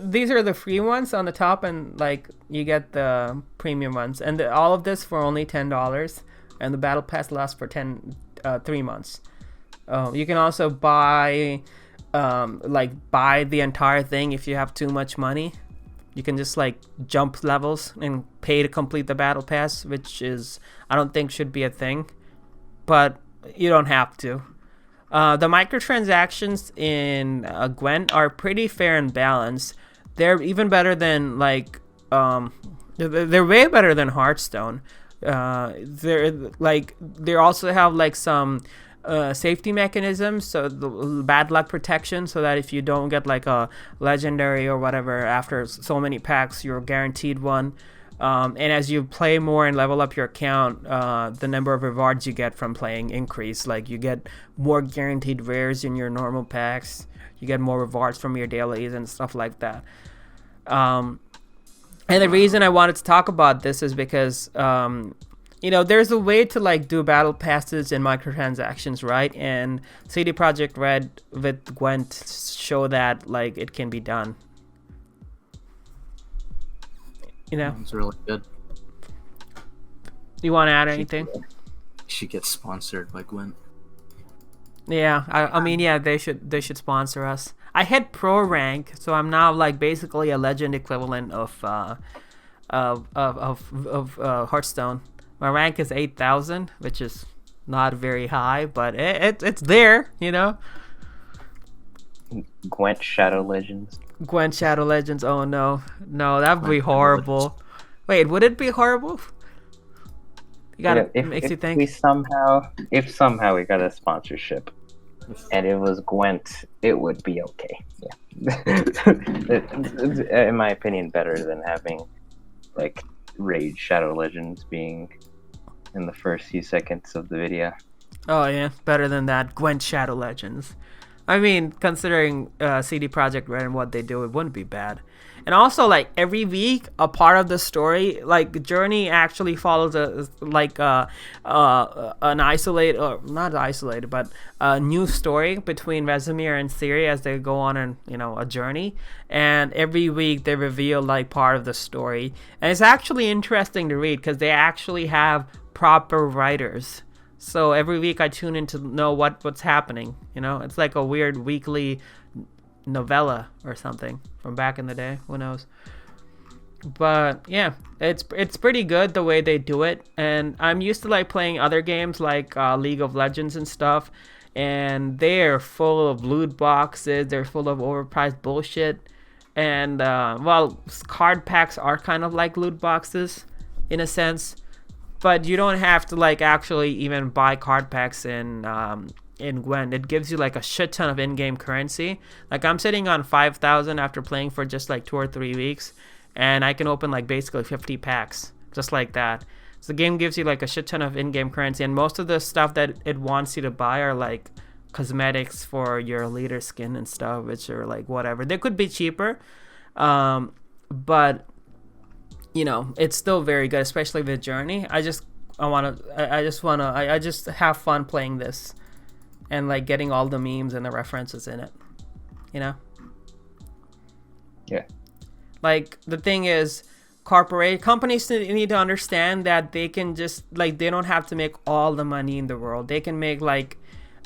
S1: These are the free ones on the top, and like you get the premium ones, and all of this for only $10, and the battle pass lasts for 3 months. You can also buy the entire thing if you have too much money. You can just like jump levels and pay to complete the battle pass, which is, I don't think should be a thing, but you don't have to. The microtransactions in Gwent are pretty fair and balanced. They're even better than like they're way better than Hearthstone. They also have like some safety mechanisms, so the bad luck protection, so that if you don't get like a legendary or whatever after so many packs, you're guaranteed one. And as you play more and level up your account, the number of rewards you get from playing increase. Like you get more guaranteed rares in your normal packs. You get more rewards from your dailies and stuff like that. And the reason I wanted to talk about this is because, there's a way to like do battle passes and microtransactions, right? And CD Projekt Red with Gwent show that like it can be done.
S2: It's really good.
S1: You want to add anything?
S2: She gets sponsored by Gwent.
S1: Yeah, I mean, yeah, they should sponsor us. I hit pro rank, so I'm now like basically a legend equivalent of Hearthstone. My rank is 8,000, which is not very high, but it's there,
S3: Gwent Shadow Legends.
S1: Gwent Shadow Legends. Oh no, that would be horrible. Wait, would it be horrible? You gotta makes you think.
S3: If somehow we got a sponsorship, and it was Gwent, it would be okay. Yeah, it's, in my opinion, better than having like Raid Shadow Legends being in the first few seconds of the video.
S1: Oh yeah, better than that Gwent Shadow Legends. I mean, considering CD Projekt Red and what they do, it wouldn't be bad. And also, like every week, a part of the story, like Journey, actually follows an isolated, or not isolated, but a new story between Vesemir and Ciri as they go on a journey. And every week they reveal like part of the story, and it's actually interesting to read because they actually have proper writers. So every week I tune in to know what's happening. It's like a weird weekly novella or something from back in the day. Who knows? But yeah, it's pretty good the way they do it. And I'm used to like playing other games like League of Legends and stuff, and they're full of loot boxes. They're full of overpriced bullshit. And card packs are kind of like loot boxes in a sense. But you don't have to like actually even buy card packs in in Gwent. It gives you like a shit ton of in-game currency. Like I'm sitting on 5,000 after playing for just like 2 or 3 weeks, and I can open like basically 50 packs just like that. So the game gives you like a shit ton of in-game currency, and most of the stuff that it wants you to buy are like cosmetics for your leader skin and stuff, which are like whatever. They could be cheaper, but you know, it's still very good, especially the journey. I just have fun playing this and like getting all the memes and the references in it, you know?
S3: Yeah.
S1: Like the thing is, companies need to understand that they can just like, they don't have to make all the money in the world. They can make like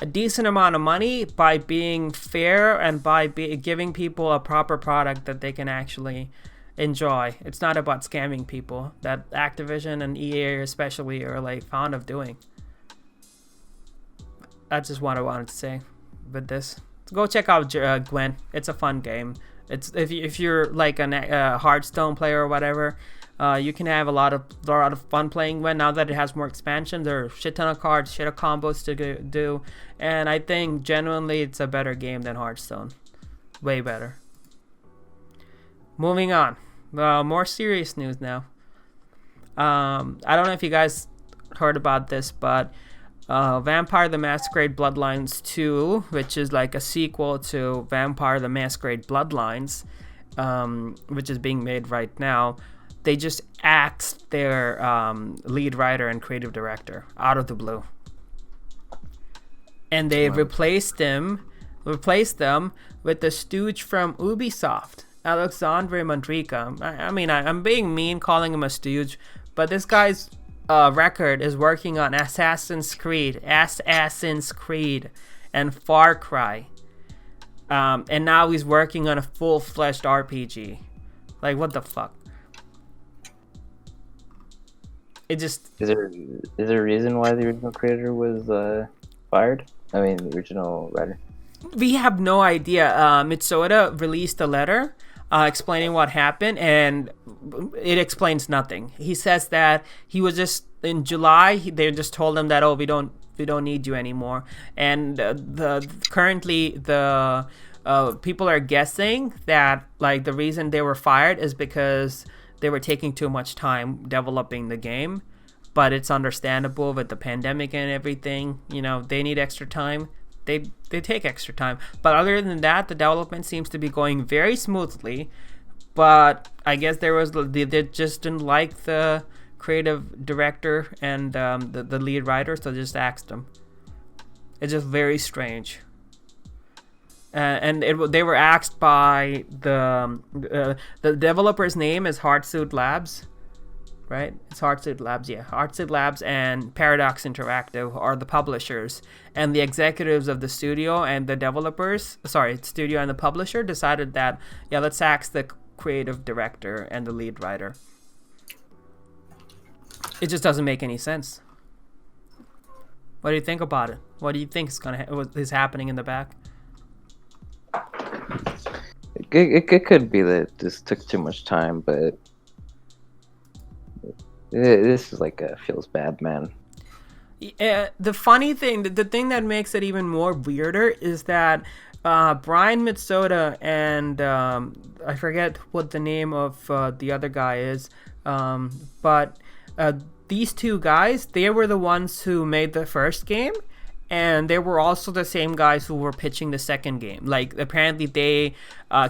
S1: a decent amount of money by being fair and by giving people a proper product that they can actually enjoy. It's not about scamming people that Activision and EA especially are like fond of doing. That's just what I wanted to say with this. So go check out Gwent. It's a fun game. It's if you're like a Hearthstone player or whatever, you can have a lot of fun playing Gwent. Now that it has more expansion, there are a shit ton of cards, shit of combos to do, and I think genuinely it's a better game than Hearthstone. Way better. Moving on. More serious news now. I don't know if you guys heard about this, but Vampire the Masquerade Bloodlines 2, which is like a sequel to Vampire the Masquerade Bloodlines, which is being made right now, they just axed their lead writer and creative director out of the blue. And they replaced them with the stooge from Ubisoft, Alexandre Mandrica. I mean, I'm being mean calling him a stooge, but this guy's record is working on Assassin's Creed, and Far Cry. And now he's working on a full-fledged RPG. Like, what the fuck? It just... Is
S3: there a reason why the original creator was fired? I mean, the original writer.
S1: We have no idea. Mitsuda released a letter explaining what happened, and it explains nothing. He says that he was just in July. They just told him that, oh, we don't need you anymore. And currently the people are guessing that like the reason they were fired is because they were taking too much time developing the game. But it's understandable with the pandemic and everything. You know, they need extra time. They take extra time. But other than that, the development seems to be going very smoothly. But I guess they just didn't like the creative director and the lead writer, so they just axed them. It's just very strange. They were axed by the developer's name is Hardsuit Labs. Right? It's Hardsuit Labs, yeah. Hardsuit Labs and Paradox Interactive are the publishers. And the executives of the studio and the studio and the publisher decided that, yeah, let's axe the creative director and the lead writer. It just doesn't make any sense. What do you think about it? What do you think is happening in the back?
S3: It could be that this took too much time, but this is like feels bad, man.
S1: The funny thing, the thing that makes it even more weirder is that Brian Mitsuda and I forget what the name of the other guy is, but these two guys, they were the ones who made the first game, and they were also the same guys who were pitching the second game. Like, apparently they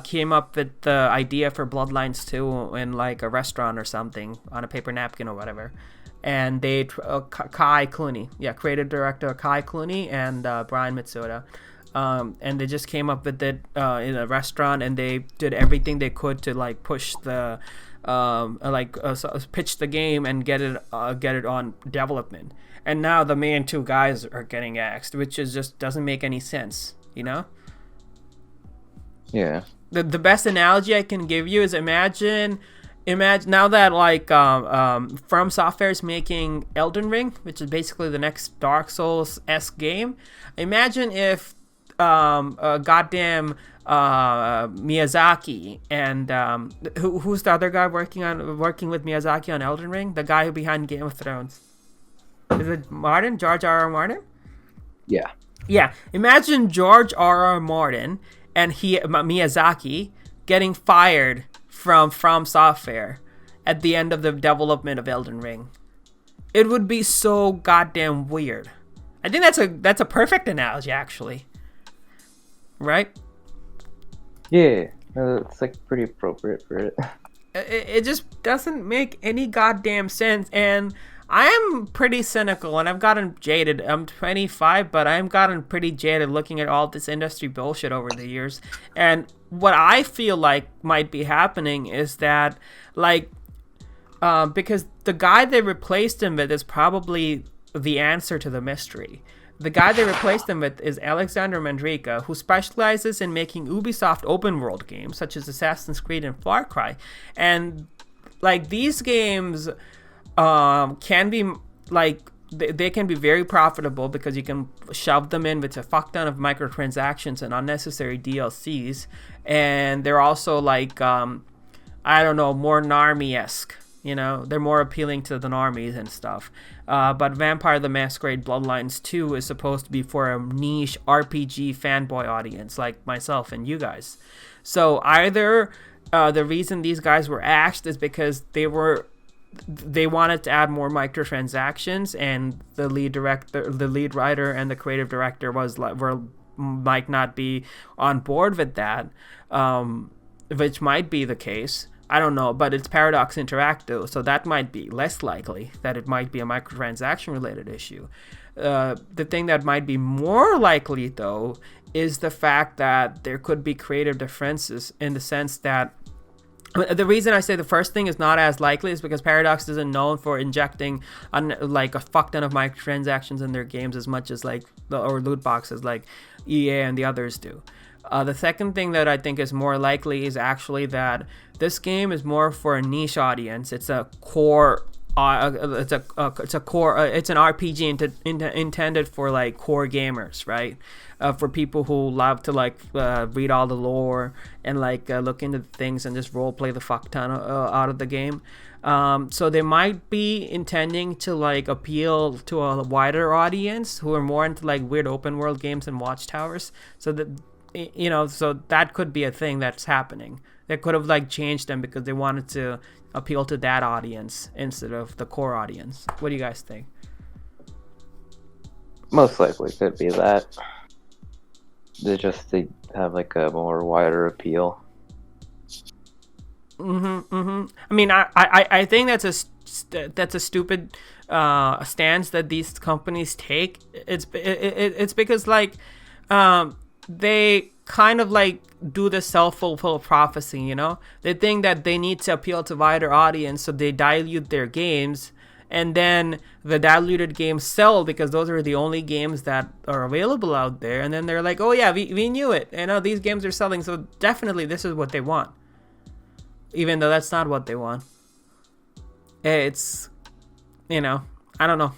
S1: came up with the idea for Bloodlines 2 in like a restaurant or something on a paper napkin or whatever. And they Kai Clooney, creative director Kai Clooney and Brian Mitsuda, and they just came up with it in a restaurant, and they did everything they could to like push the pitch the game and get it on development. And now the main two guys are getting axed, which is just doesn't make any sense, you know?
S3: Yeah.
S1: The best analogy I can give you is imagine now that like From Software is making Elden Ring, which is basically the next Dark Souls-esque game. Imagine if goddamn Miyazaki and who's the other guy working with Miyazaki on Elden Ring? The guy who behind Game of Thrones. Is it Martin? George R.R. Martin?
S3: Yeah.
S1: Yeah, imagine George R.R. Martin and Miyazaki getting fired from Software at the end of the development of Elden Ring. It would be so goddamn weird. I think that's a perfect analogy, actually. Right?
S3: Yeah, it's like pretty appropriate for it.
S1: It just doesn't make any goddamn sense, and I am pretty cynical, and I've gotten jaded. I'm 25, but I've gotten pretty jaded looking at all this industry bullshit over the years. And what I feel like might be happening is that, like, because the guy they replaced him with is probably the answer to the mystery. The guy they replaced him with is Alexander Mandryka, who specializes in making Ubisoft open world games such as Assassin's Creed and Far Cry. And like these games can be like they can be very profitable because you can shove them in with a fuck ton of microtransactions and unnecessary DLCs, and they're also like I don't know, more Narmy-esque. You know, they're more appealing to the normies and stuff. But Vampire the Masquerade Bloodlines 2 is supposed to be for a niche RPG fanboy audience like myself and you guys. So either the reason these guys were axed is because they wanted to add more microtransactions, and the lead writer, and the creative director might not be on board with that, which might be the case. I don't know, but it's Paradox Interactive, so that might be less likely that it might be a microtransaction related issue. The thing that might be more likely, though, is the fact that there could be creative differences in the sense that the reason I say the first thing is not as likely is because Paradox isn't known for injecting like a fuck ton of microtransactions in their games as much as or loot boxes like EA and the others do. The second thing that I think is more likely is actually that this game is more for a niche audience. It's a core. It's an RPG intended for like core gamers, right? For people who love to like read all the lore and like look into things and just role play the fuck ton out of the game. So they might be intending to like appeal to a wider audience who are more into like weird open world games and watchtowers. So that, you know, so that could be a thing that's happening. They could have like changed them because they wanted to appeal to that audience instead of the core audience. What do you guys think?
S3: Most likely could be that. They have like a more wider appeal.
S1: I mean, I think that's a stupid stance that these companies take. It's because like they kind of like do the self-fulfilled prophecy, you know? They think that they need to appeal to wider audience, so they dilute their games, and then the diluted games sell because those are the only games that are available out there, and then they're like, oh yeah, we knew it, you know, these games are selling, so definitely this is what they want, even though that's not what they want. It's, you know, I don't know.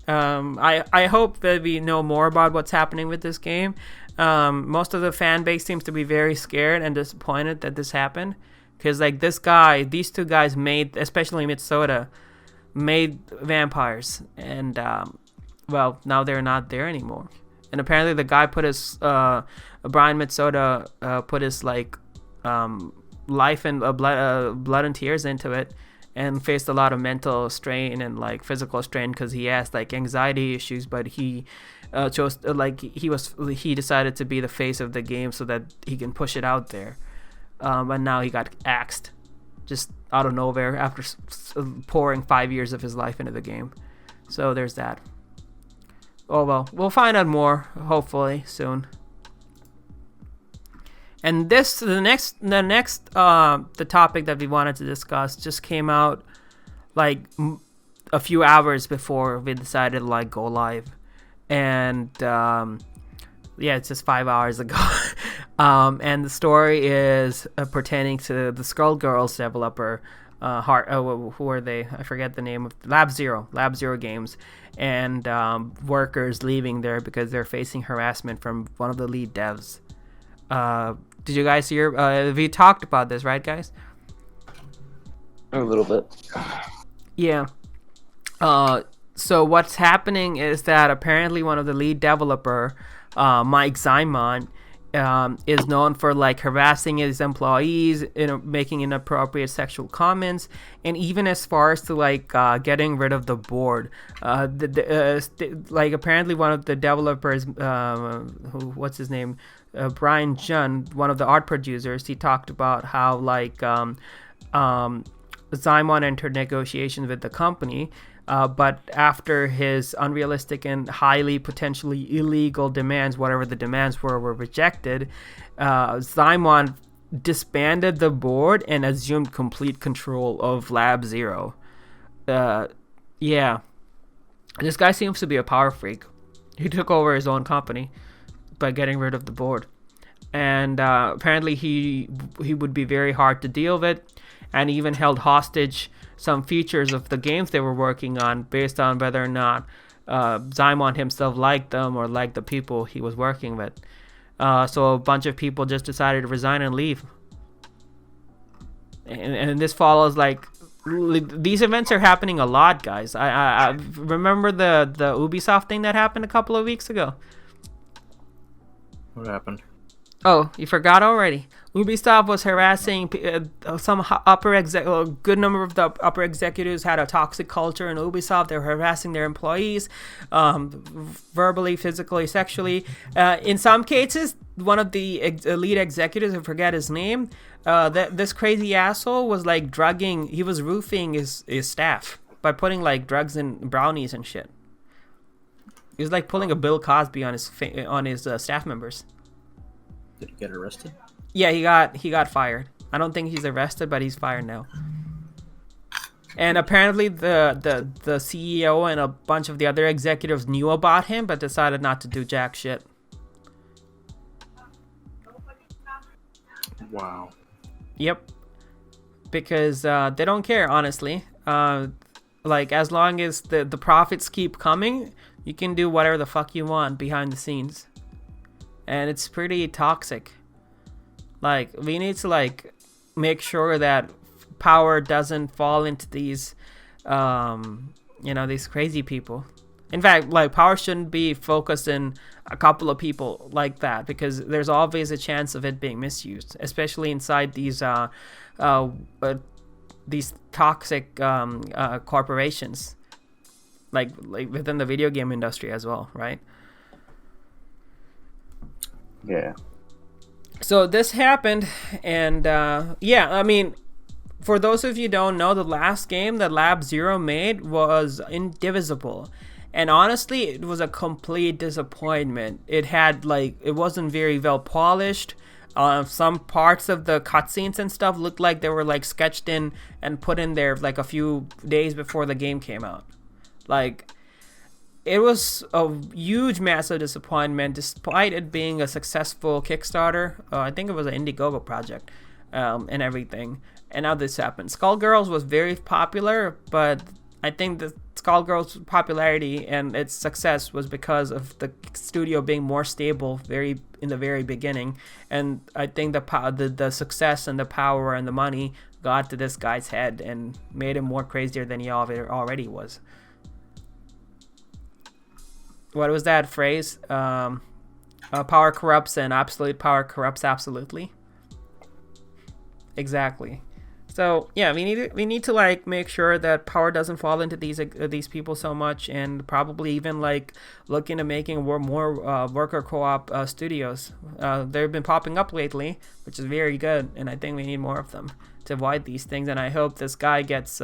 S1: I hope that we know more about what's happening with this game. Most of the fan base seems to be very scared and disappointed that this happened, because like these two guys made, especially Mitsuda, made vampires, and well, now they're not there anymore. And apparently the guy put his Brian Mitsuda put his like life and blood and tears into it, and faced a lot of mental strain and like physical strain because he has like anxiety issues, but he chose he decided to be the face of the game so that he can push it out there, and now he got axed just out of nowhere after pouring 5 years of his life into the game. So there's that. Oh well, we'll find out more hopefully soon. And the topic that we wanted to discuss just came out like a few hours before we decided to like go live, and yeah, it's just 5 hours ago. And the story is pertaining to the Skullgirls developer, who are they? I forget the name of Lab Zero Games, and workers leaving there because they're facing harassment from one of the lead devs. Did you guys hear? We talked about this, right, guys?
S3: A little bit.
S1: Yeah. So what's happening is that apparently one of the lead developer, Mike Zymon, is known for like harassing his employees, making inappropriate sexual comments, and even as far as to like getting rid of the board. Like apparently one of the developers, what's his name, Brian Jun, one of the art producers, he talked about how like Zymon entered negotiations with the company. But after his unrealistic and highly potentially illegal demands, whatever the demands were rejected, Zymon disbanded the board and assumed complete control of Lab Zero. Yeah. This guy seems to be a power freak. He took over his own company by getting rid of the board. And apparently he would be very hard to deal with, and even held hostage some features of the games they were working on based on whether or not Zymon himself liked them or liked the people he was working with. So a bunch of people just decided to resign and leave. And this follows like these events are happening a lot, guys. I remember the Ubisoft thing that happened a couple of weeks ago.
S2: What happened?
S1: Oh, you forgot already. Ubisoft was harassing some a good number of the upper executives had a toxic culture in Ubisoft. They were harassing their employees, verbally, physically, sexually. In some cases, one of the lead executives, I forget his name, this crazy asshole was like drugging. He was roofing his staff by putting like drugs in brownies and shit. He was like pulling a Bill Cosby on his staff members.
S2: Did he get arrested?
S1: Yeah, he got fired. I don't think he's arrested, but he's fired now. And apparently the CEO and a bunch of the other executives knew about him, but decided not to do jack shit.
S2: Wow.
S1: Yep. Because they don't care, honestly. Like, as long as the profits keep coming, you can do whatever the fuck you want behind the scenes. And it's pretty toxic. Like, we need to like make sure that power doesn't fall into these these crazy people. In fact, like, power shouldn't be focused in a couple of people like that, because there's always a chance of it being misused, especially inside these toxic corporations, like within the video game industry as well, right?
S3: Yeah.
S1: So this happened, and I mean, for those of you who don't know, the last game that Lab Zero made was Indivisible, and honestly, it was a complete disappointment. It wasn't very well polished. Some parts of the cutscenes and stuff looked like they were like sketched in and put in there like a few days before the game came out. Like, it was a huge, massive disappointment, despite it being a successful Kickstarter. I think it was an Indiegogo project, and everything. And now this happened. Skullgirls was very popular, but I think the Skullgirls' popularity and its success was because of the studio being more stable in the very beginning. And I think the success and the power and the money got to this guy's head and made him more crazier than he already was. What was that phrase? Power corrupts and absolute power corrupts absolutely. Exactly. So yeah, we need to like make sure that power doesn't fall into these people so much, and probably even like look into making more worker co-op studios. They've been popping up lately, which is very good, and I think we need more of them to avoid these things. And I hope this guy gets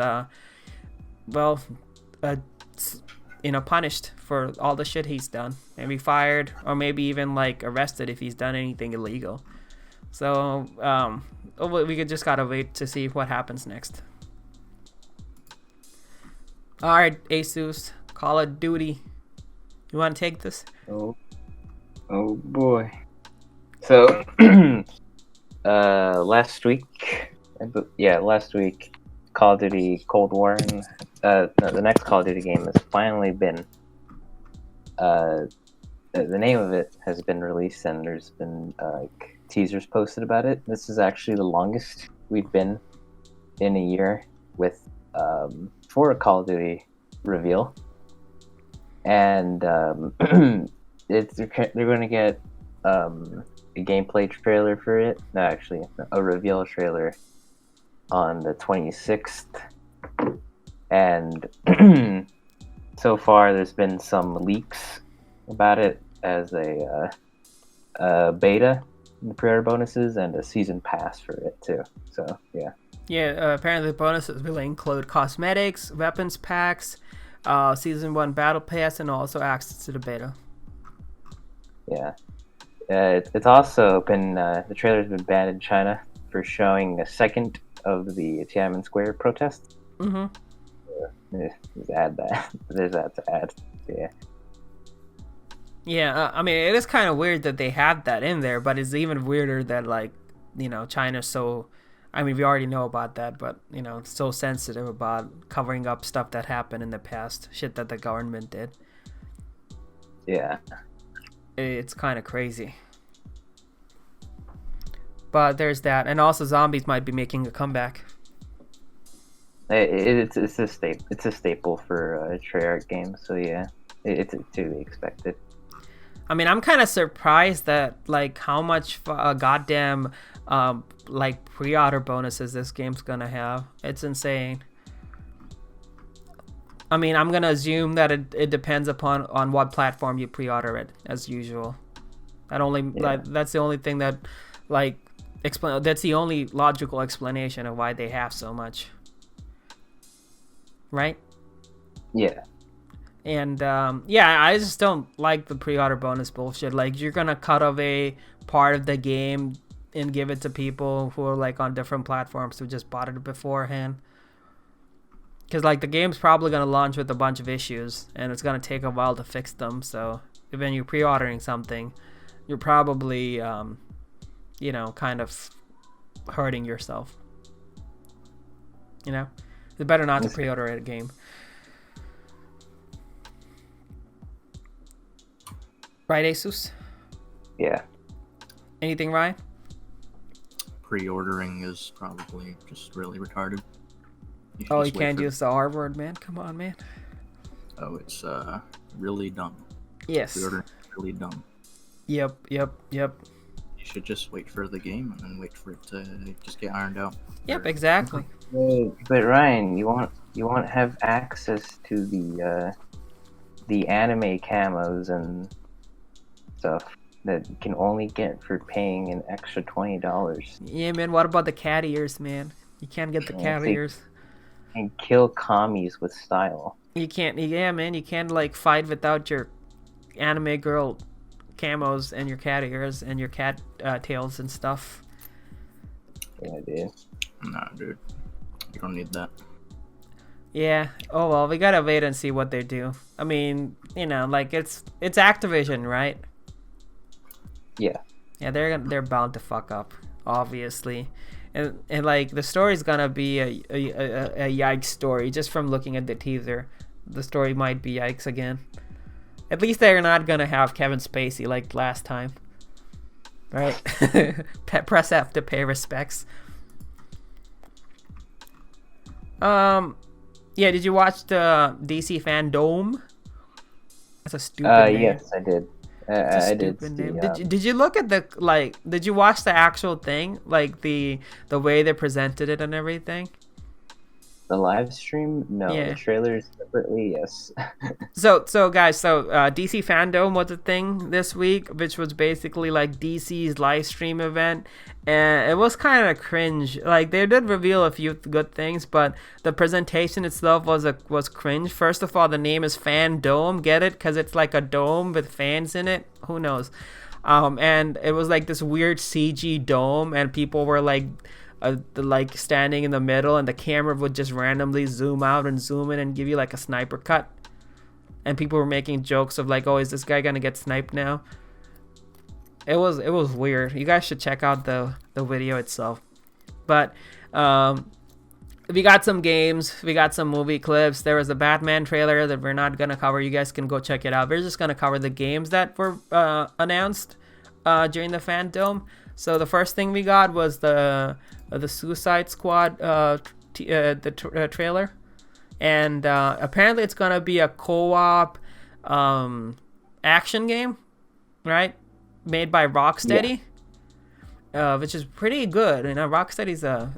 S1: punished for all the shit he's done. Maybe fired, or maybe even like arrested if he's done anything illegal. So we just gotta wait to see what happens next. Alright, Asus, Call of Duty. You wanna take this?
S3: Oh boy. So last week, Call of Duty Cold War, and the next Call of Duty game has finally been, the name of it has been released, and there's been teasers posted about it. This is actually the longest we've been in a year with for a Call of Duty reveal. and they're going to get a gameplay trailer for it. No, actually, a reveal trailer on the 26th. And so far, there's been some leaks about it as a beta, the pre-order bonuses, and a season pass for it too. So yeah.
S1: Yeah, apparently the bonuses will include cosmetics, weapons packs, Season 1 Battle Pass, and also access to the beta.
S3: Yeah. It's also been, the trailer's been banned in China for showing a second of the Tiananmen Square protests.
S1: Mm-hmm.
S3: Just add that. There's that to add. Yeah.
S1: Yeah, I mean, it is kind of weird that they have that in there, but it's even weirder that, like, you know, China's so... I mean, we already know about that, but, you know, so sensitive about covering up stuff that happened in the past, shit that the government did.
S3: Yeah.
S1: It's kind of crazy. But there's that. And also zombies might be making a comeback.
S3: It's a staple for Treyarch games, so yeah. It's to be expected.
S1: I mean, I'm kind of surprised that, like, how much goddamn... like pre-order bonuses this game's gonna have. It's insane. I mean, I'm gonna assume that it depends on what platform you pre-order it, as usual. That's the only thing that, like, that's the only logical explanation of why they have so much, right?
S3: Yeah.
S1: And yeah, I just don't like the pre-order bonus bullshit. Like, you're gonna cut off a part of the game and give it to people who are, like, on different platforms who just bought it beforehand. Because, like, the game's probably going to launch with a bunch of issues, and it's going to take a while to fix them. So, when you're pre-ordering something, you're probably, you know, kind of hurting yourself. You know? It's better not to pre-order a game. Right, Asus?
S3: Yeah.
S1: Anything, Ryan?
S2: Pre-ordering is probably just really retarded.
S1: You can't use the R word, man. Come on, man.
S2: Oh, it's really dumb.
S1: Yes.
S2: Pre-ordering is really dumb.
S1: Yep.
S2: You should just wait for the game and then wait for it to just get ironed out.
S1: Yep, exactly.
S3: But Ryan, you won't have access to the anime camos and stuff that you can only get for paying an extra $20.
S1: Yeah, man. What about the cat ears, man? You can't get the cat ears.
S3: And kill commies with style.
S1: You can't. Yeah, man. You can't, like, fight without your anime girl camos and your cat ears and your cat tails and stuff.
S3: Yeah, dude.
S2: Nah, dude. You don't need that.
S1: Yeah. Oh well, we gotta wait and see what they do. I mean, you know, like, it's Activision, right?
S3: Yeah.
S1: Yeah, they're bound to fuck up, obviously, and like, the story's gonna be a yikes story just from looking at the teaser. The story might be yikes again. At least they're not gonna have Kevin Spacey like last time, right? Press F to pay respects. Yeah, did you watch the DC Fandom? That's a stupid name.
S3: Yes, I did. I did.
S1: Did you look at did you watch the actual thing, like the way they presented it and everything?
S3: The live stream? No. Yeah. The trailers separately, yes.
S1: So guys, DC Fandom was a thing this week, which was basically like DC's live stream event, and it was kind of cringe. Like, they did reveal a few good things, but the presentation itself was cringe. First of all, the name is Fandom, get it? Because it's like a dome with fans in it. Who knows? And it was like this weird CG dome, and people were like standing in the middle, and the camera would just randomly zoom out and zoom in and give you like a sniper cut, and people were making jokes of like, oh, is this guy gonna get sniped now? It was weird. You guys should check out the video itself. But we got some games, we got some movie clips. There was a Batman trailer that we're not gonna cover. You guys can go check it out. We're just gonna cover the games that were announced during the Fandom. So the first thing we got was the Suicide Squad trailer, and apparently it's gonna be a co-op action game, right? Made by Rocksteady, which is pretty good. You know, Rocksteady's a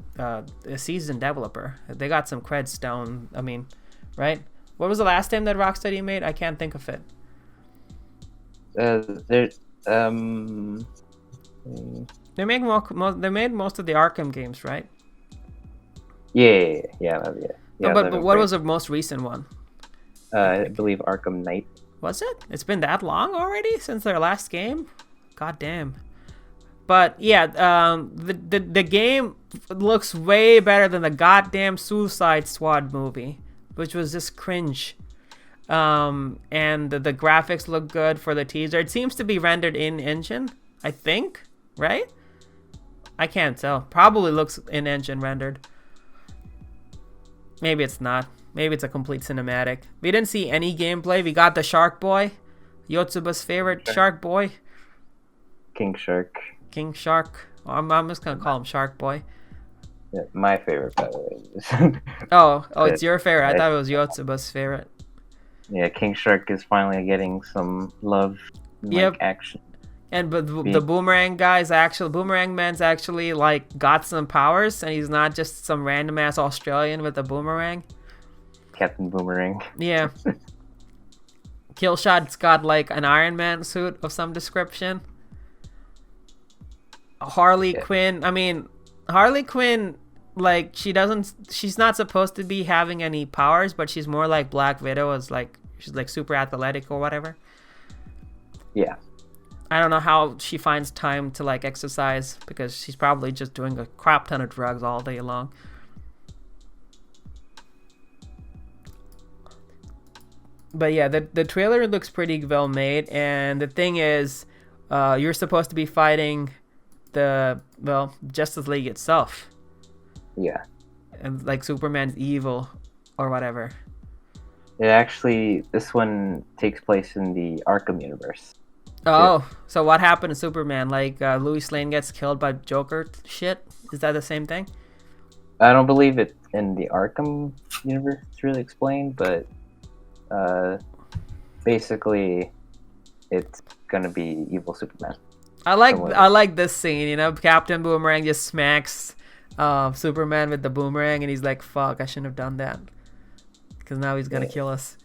S1: seasoned developer. They got some creds down. I mean, right? What was the last game that Rocksteady made? I can't think of it. They made most of the Arkham games, right?
S3: Yeah.
S1: But what was the most recent one?
S3: I believe Arkham Knight.
S1: Was it? It's been that long already since their last game? God damn. But yeah, the game looks way better than the goddamn Suicide Squad movie, which was just cringe. And the graphics look good for the teaser. It seems to be rendered in engine, I think, right? I can't tell. Probably looks in engine rendered. Maybe it's not. Maybe it's a complete cinematic. We didn't see any gameplay. We got the Shark Boy, Yotsuba's favorite Shark Boy.
S3: King Shark.
S1: I'm just gonna call him Shark Boy.
S3: Yeah, my favorite, by the way.
S1: oh, it's your favorite. I thought it was Yotsuba's favorite.
S3: Yeah, King Shark is finally getting some love and action.
S1: And but the Boomerang guy's actually Boomerang Man's actually like got some powers, and he's not just some random ass Australian with a boomerang.
S3: Captain Boomerang.
S1: Yeah. Killshot's got like an Iron Man suit of some description. Harley Quinn. I mean, Harley Quinn, like she's not supposed to be having any powers, but she's more like Black Widow, as like she's like super athletic or whatever.
S3: Yeah.
S1: I don't know how she finds time to like exercise, because she's probably just doing a crap ton of drugs all day long. But yeah, the trailer looks pretty well made, and the thing is, you're supposed to be fighting Justice League itself.
S3: Yeah.
S1: And like Superman's evil or whatever.
S3: This one takes place in the Arkham universe.
S1: Oh, so what happened to Superman? Like Louis Lane gets killed by Joker shit? Is that the same thing?
S3: I don't believe it in the Arkham universe. It's really explained, but basically, it's gonna be evil Superman.
S1: I like this scene. You know, Captain Boomerang just smacks Superman with the boomerang, and he's like, "Fuck, I shouldn't have done that," because now he's gonna kill us.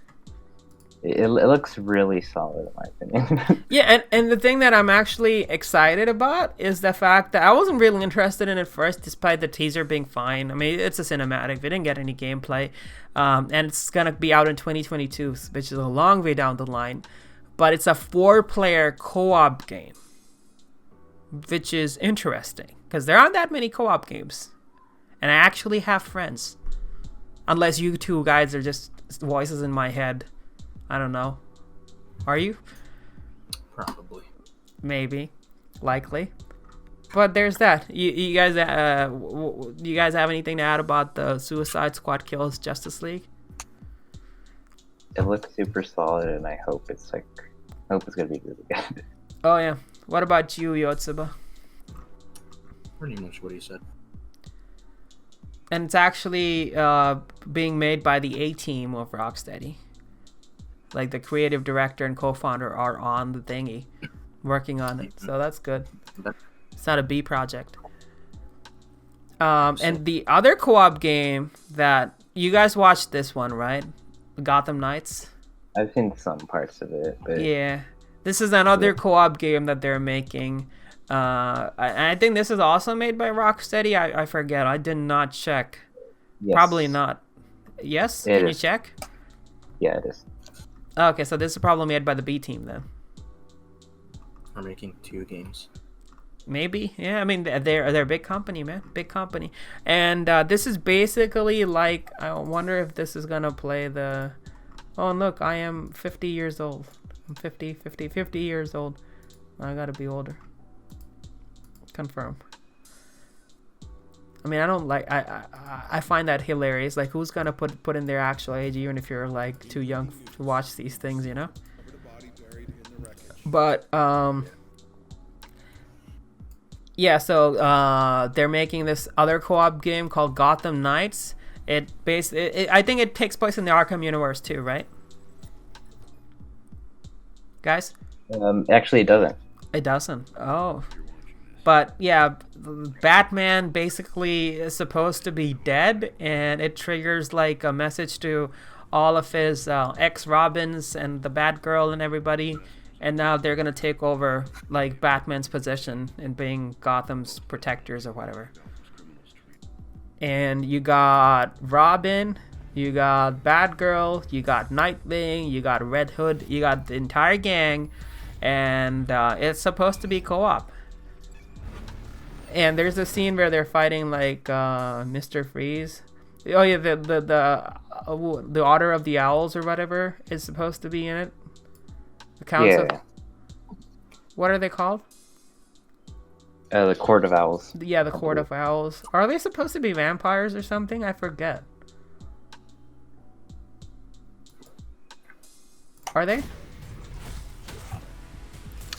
S3: It looks really solid, in my opinion.
S1: Yeah, and the thing that I'm actually excited about is the fact that I wasn't really interested in it first, despite the teaser being fine. I mean, it's a cinematic. We didn't get any gameplay. And it's going to be out in 2022, which is a long way down the line. But it's a 4-player co-op game, which is interesting, because there aren't that many co-op games. And I actually have friends. Unless you two guys are just voices in my head. I don't know. Are you?
S2: Probably.
S1: Maybe. Likely. But there's that. You guys have anything to add about the Suicide Squad kills Justice League?
S3: It looks super solid, and I hope it's gonna be really good.
S1: Oh yeah. What about you, Yotsuba?
S2: Pretty much what he said.
S1: And it's actually being made by the A-team of Rocksteady. Like the creative director and co-founder are on the thingy, working on it. So that's good. It's not a B project. And the other co-op game that you guys watched this one, right? Gotham Knights.
S3: I've seen some parts of it. But
S1: yeah, this is another co-op game that they're making. I think this is also made by Rocksteady. I forget. I did not check.
S3: Yes.
S1: Probably not. Yes? Can you check?
S3: Yeah, it is.
S1: Okay, so this is probably made by the B team then.
S2: We're making 2 games.
S1: Maybe, yeah. I mean, they're a big company, man. Big company. And this is basically like, I wonder if this is gonna play the. Oh look, I am 50 years old. I'm 50 years old. I gotta be older. Confirm. I mean, I don't like. I find that hilarious. Like, who's gonna put in their actual age, even if you're like too young to watch these things, you know? But yeah. So they're making this other co-op game called Gotham Knights. I think it takes place in the Arkham universe too, right? guys?
S3: Actually, it doesn't.
S1: It doesn't. Oh. But yeah, Batman basically is supposed to be dead, and it triggers like a message to all of his ex-Robins and the Batgirl and everybody, and now they're gonna take over like Batman's position in being Gotham's protectors or whatever. And you got Robin, you got Batgirl, you got Nightwing, you got Red Hood, you got the entire gang, and it's supposed to be co-op. And there's a scene where they're fighting like Mr. Freeze. Oh yeah, the Order of the Owls or whatever is supposed to be in it. The Council.
S3: Yeah.
S1: What are they called?
S3: The Court of Owls.
S1: Yeah, the Court of Owls. Are they supposed to be vampires or something? I forget. Are they?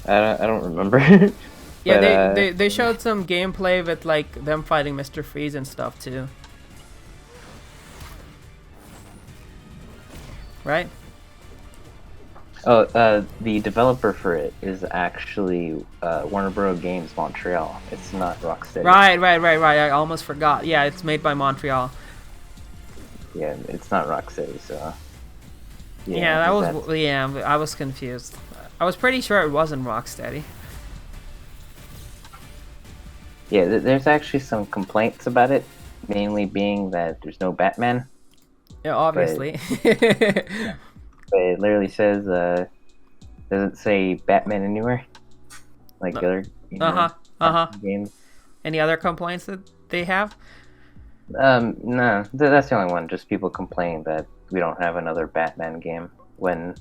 S3: I don't remember.
S1: Yeah,
S3: but,
S1: they showed some gameplay with like them fighting Mr. Freeze and stuff too. Right?
S3: Oh, the developer for it is actually Warner Bros. Games Montreal. It's not Rocksteady.
S1: Right. I almost forgot. Yeah, it's made by Montreal.
S3: Yeah, it's not Rocksteady, so...
S1: Yeah, that was... Yeah, I was confused. I was pretty sure it wasn't Rocksteady.
S3: Yeah, there's actually some complaints about it, mainly being that there's no Batman.
S1: Yeah, obviously.
S3: But it literally says, doesn't say Batman anywhere, like the other games.
S1: Any other complaints that they have?
S3: No, that's the only one. Just people complaining that we don't have another Batman game. When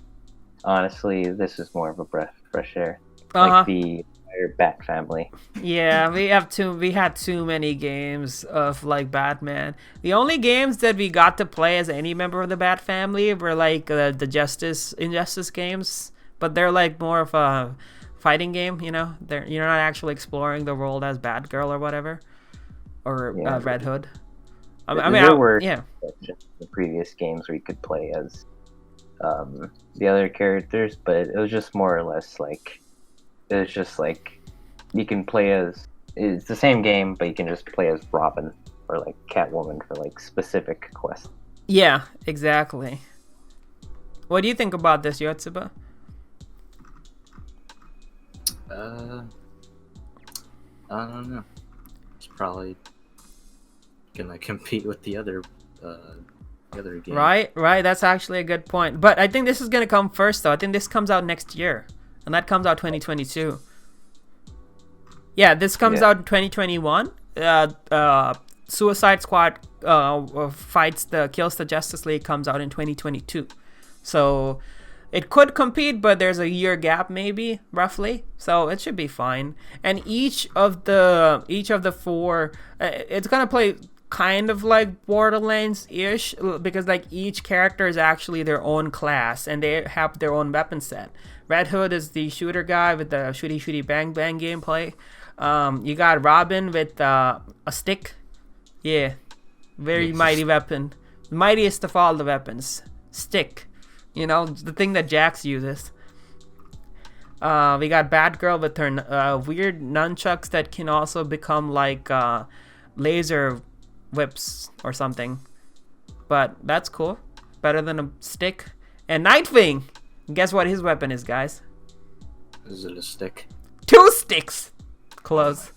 S3: honestly, this is more of a breath of fresh air. Like the entire Bat family.
S1: Yeah, we had too many games of like Batman. The only games that we got to play as any member of the Bat family were like the Injustice games, but they're like more of a fighting game, you know. You're not actually exploring the world as Batgirl or whatever, or Red Hood.
S3: There were the previous games where you could play as the other characters, but it was just more or less like it's just like you can play as it's the same game, but you can just play as Robin or like Catwoman for like specific quests.
S1: Yeah, exactly. What do you think about this, Yotsuba?
S2: I don't know. It's probably gonna compete with the other game.
S1: Right. That's actually a good point. But I think this is gonna come first, though. I think this comes out next year, and that comes out 2022. Yeah, this comes out in 2021. Suicide Squad kills the Justice League comes out in 2022. So it could compete, but there's a year gap maybe, roughly. So it should be fine. And each of the four, it's gonna play kind of like Borderlands-ish, because like each character is actually their own class and they have their own weapon set. Red Hood is the shooter guy with the shooty bang bang gameplay. You got Robin with a stick. Yeah, very mighty weapon, mightiest of all the weapons. Stick, you know, the thing that Jax uses. We got Batgirl with her weird nunchucks that can also become like laser whips or something. But that's cool. Better than a stick. And Nightwing! Guess what his weapon is, guys?
S2: Is it a stick?
S1: 2 sticks! Close.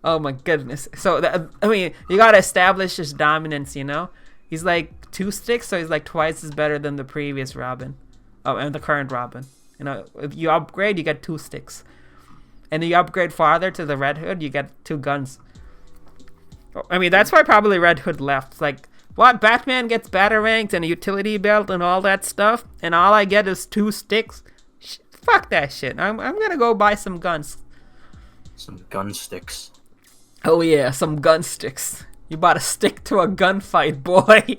S1: Oh my goodness. So, you gotta establish his dominance, you know? He's like 2 sticks, so he's like twice as better than the previous Robin. Oh, and the current Robin. You know, if you upgrade, you get 2 sticks. And you upgrade farther to the Red Hood, you get 2 guns. I mean, that's why probably Red Hood left. Like, what? Batman gets batarangs and a utility belt and all that stuff, and all I get is 2 sticks? Fuck that shit. I'm gonna go buy some guns.
S2: Some gun sticks.
S1: Oh yeah, some gun sticks. You bought a stick to a gunfight, boy.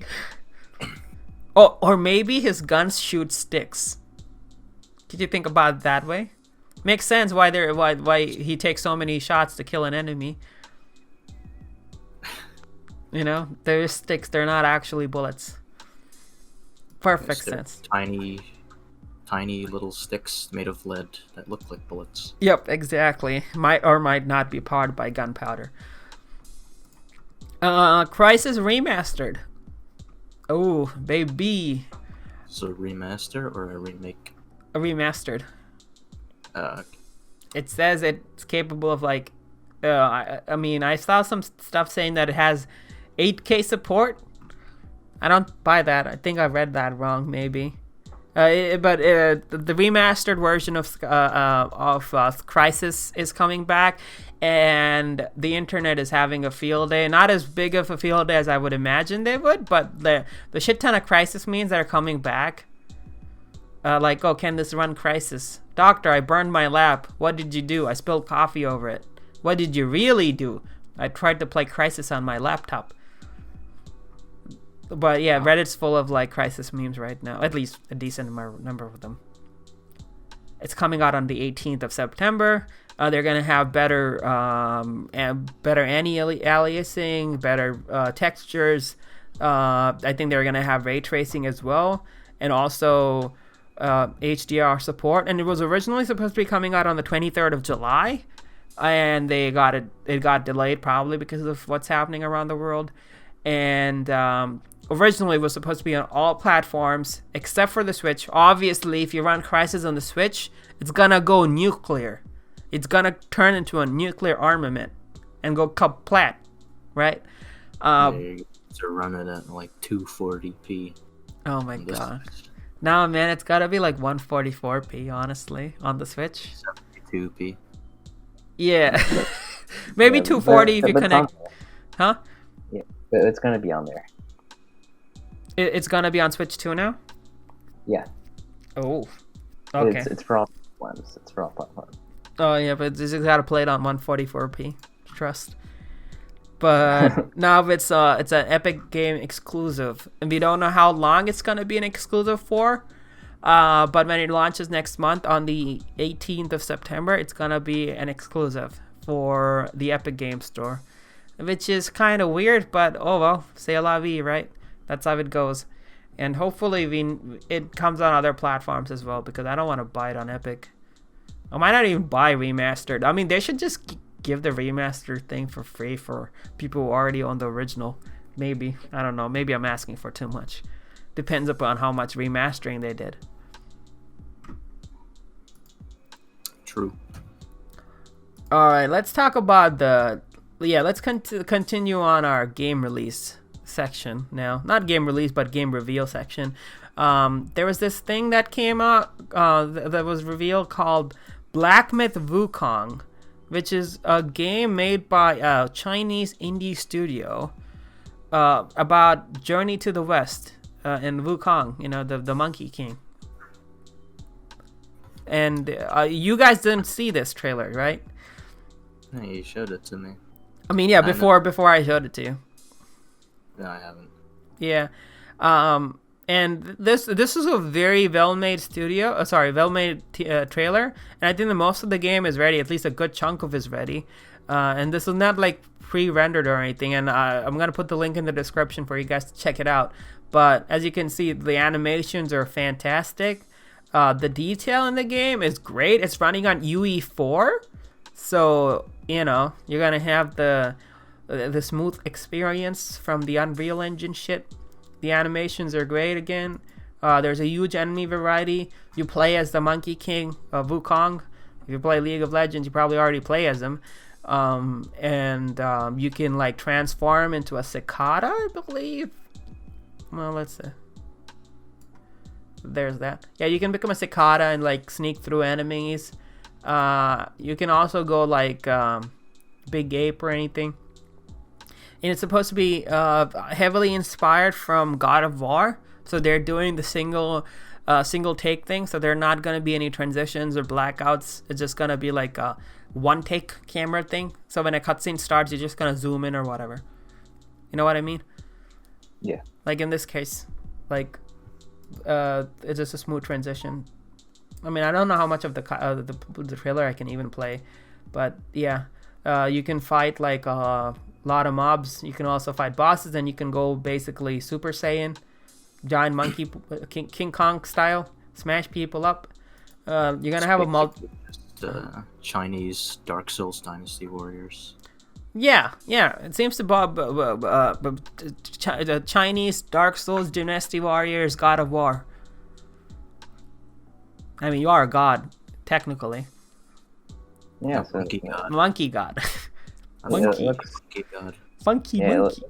S1: Oh, or maybe his guns shoot sticks. Did you think about it that way? Makes sense why he takes so many shots to kill an enemy. You know, they're sticks. They're not actually bullets. Perfect sense.
S2: Tiny tiny little sticks made of lead that look like bullets.
S1: Yep, exactly. Might or might not be powered by gunpowder. Crysis Remastered. Oh, baby.
S2: So a remaster or a remake?
S1: A remastered.
S2: Okay.
S1: It says it's capable of like, I mean, I saw some stuff saying that it has 8K support. I don't buy that. I think I read that wrong, maybe. But the remastered version of Crysis is coming back, and the internet is having a field day. Not as big of a field day as I would imagine they would, but the shit ton of Crysis memes that are coming back. Like, oh, can this run Crysis? Doctor, I burned my lap. What did you do? I spilled coffee over it. What did you really do? I tried to play Crysis on my laptop. But yeah, Reddit's full of like Crysis memes right now. At least a decent number of them. It's coming out on the 18th of September. They're gonna have better anti-aliasing, better textures. I think they're gonna have ray tracing as well, and also HDR support. And it was originally supposed to be coming out on the 23rd of July, and it got delayed probably because of what's happening around the world. And originally it was supposed to be on all platforms except for the Switch. Obviously, if you run Crysis on the Switch, it's gonna go nuclear. It's gonna turn into a nuclear armament and go kaplat, right?
S2: To run it at like 240p.
S1: Oh my god. No, man, it's gotta be like 144p, honestly, on the Switch.
S2: 72p.
S1: Yeah. Maybe 240 if you connect. Huh?
S3: Yeah, but it's gonna be on there.
S1: It's gonna be on Switch too now?
S3: Yeah.
S1: Oh. Okay.
S3: It's for all platforms. It's for all platforms.
S1: Oh yeah, but you just gotta play it on 144p. Trust. But now it's an Epic game exclusive, and we don't know how long it's gonna be an exclusive for. But when it launches next month on the 18th of September, it's gonna be an exclusive for the Epic Game Store, which is kind of weird. But oh well, c'est la vie, right? That's how it goes. And hopefully it comes on other platforms as well, because I don't want to buy it on Epic. I might not even buy remastered. I mean, they should just give the remastered thing for free for people who already own the original. Maybe. I don't know. Maybe I'm asking for too much. Depends upon how much remastering they did.
S2: True.
S1: Alright, let's talk about let's continue on our game release section now. Not game release, but game reveal section. There was this thing that came out that was revealed called Black Myth Wukong, which is a game made by a Chinese indie studio about Journey to the West and Wukong, the Monkey King. And you guys didn't see this trailer, right?
S2: No, you showed it to me.
S1: I mean, yeah, before I showed it to you.
S2: No, I haven't.
S1: Yeah. And this is a very well-made trailer, and I think that most of the game is ready. At least a good chunk of it is ready. And this is not like pre-rendered or anything. And I'm gonna put the link in the description for you guys to check it out. But as you can see, the animations are fantastic. The detail in the game is great. It's running on UE4, so you're gonna have the smooth experience from the Unreal Engine shit. The animations are great again. There's a huge enemy variety. You play as the Monkey King of Wukong. If you play League of Legends, you probably already play as him. And you can like transform into a cicada, I believe. Well, let's see. There's that. Yeah, you can become a cicada and like sneak through enemies. You can also go like Big Ape or anything. And it's supposed to be heavily inspired from God of War. So they're doing the single take thing. So there are not going to be any transitions or blackouts. It's just going to be like a one take camera thing. So when a cutscene starts, you're just going to zoom in or whatever. You know what I mean?
S3: Yeah.
S1: Like in this case, like it's just a smooth transition. I mean, I don't know how much of the trailer I can even play, but yeah, you can fight like a lot of mobs. You can also fight bosses, and you can go basically Super Saiyan, giant monkey, King Kong style, smash people up. You're gonna have a multi.
S2: Chinese Dark Souls Dynasty Warriors.
S1: Yeah. It seems to the Chinese Dark Souls Dynasty Warriors God of War. I mean, you are a god, technically.
S3: Yeah, so
S2: Monkey God.
S1: Monkey god.
S3: Monkey
S2: God.
S1: Funky
S3: Yeah,
S1: monkey.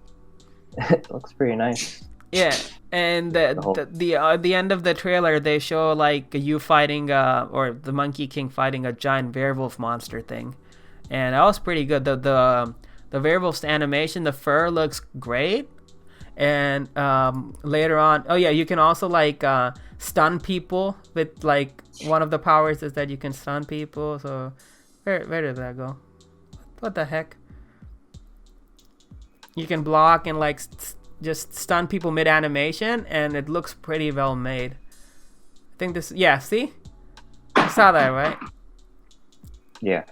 S3: it looks pretty nice.
S1: Yeah, and the end of the trailer, they show like you fighting, or the Monkey King fighting a giant werewolf monster thing, and that was pretty good. The werewolf's animation, the fur looks great, and later on, oh yeah, you can also like stun people with like one of the powers is that you can stun people. So where did that go? What the heck? You can block and like just stun people mid animation, and it looks pretty well made. I think this, yeah, see? You saw that, right?
S3: Yeah.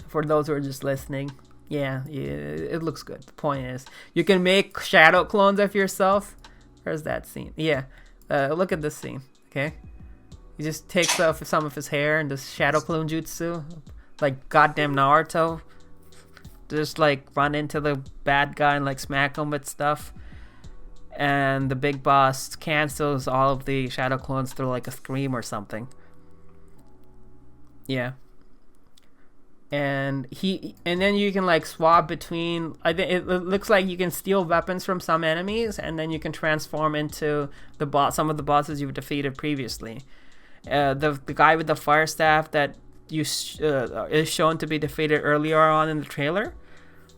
S1: For those who are just listening, yeah, it looks good. The point is, you can make shadow clones of yourself. Where's that scene? Yeah, look at this scene, okay? He just takes off some of his hair and does shadow clone jutsu, like goddamn Naruto. Just like run into the bad guy and like smack him with stuff, and the big boss cancels all of the shadow clones through like a scream or something. Yeah. And then you can like swap between. I think it looks like you can steal weapons from some enemies, and then you can transform into some of the bosses you've defeated previously. The guy with the fire staff that is shown to be defeated earlier on in the trailer.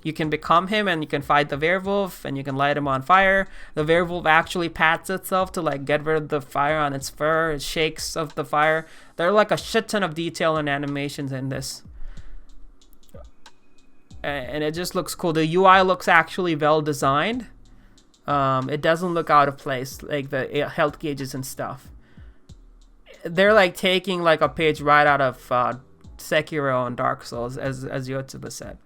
S1: You can become him, and you can fight the werewolf, and you can light him on fire. The werewolf actually pats itself to like get rid of the fire on its fur. It shakes of the fire. There are like a shit ton of detail and animations in this, and it just looks cool. The UI looks actually well designed. It doesn't look out of place, like the health gauges and stuff. They're like taking like a page right out of Sekiro and Dark Souls, as Yotsuba said.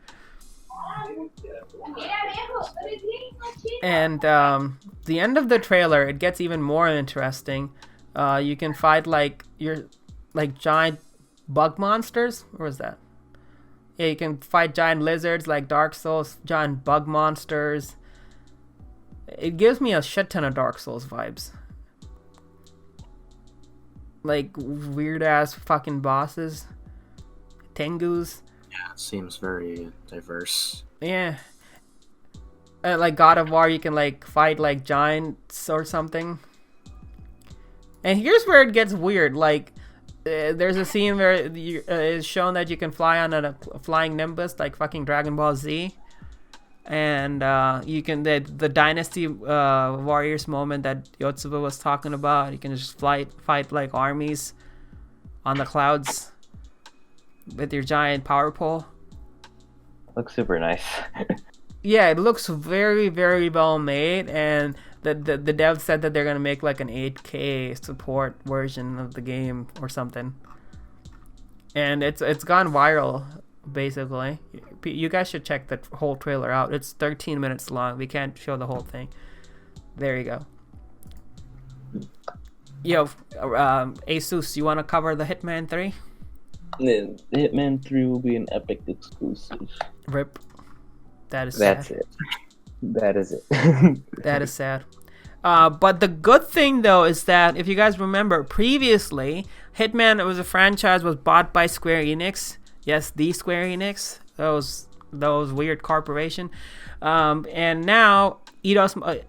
S1: And the end of the trailer, it gets even more interesting. You can fight like giant bug monsters. Where is that? Yeah, you can fight giant lizards like Dark Souls, giant bug monsters. It gives me a shit ton of Dark Souls vibes. Like weird ass fucking bosses, tengus.
S2: Yeah, it seems very diverse.
S1: Yeah. Like God of War, you can like fight like giants or something. And here's where it gets weird. Like, there's a scene where it's shown that you can fly on a flying Nimbus, like fucking Dragon Ball Z. And you can the Dynasty Warriors moment that Yotsuba was talking about. You can just fight like armies on the clouds with your giant power pole.
S3: Looks super nice.
S1: Yeah, it looks very, very well made, and the dev said that they're gonna make like an 8K support version of the game or something. And it's gone viral, basically. You guys should check the whole trailer out. It's 13 minutes long. We can't show the whole thing. There you go. Yo, Asus, you want to cover the Hitman 3?
S4: The Hitman 3 will be an Epic exclusive.
S1: RIP. That is sad.
S3: That's it. That is it.
S1: That is sad. But the good thing, though, is that if you guys remember, previously, Hitman, it was a franchise, was bought by Square Enix. Yes, the Square Enix. Those weird corporation. And now, I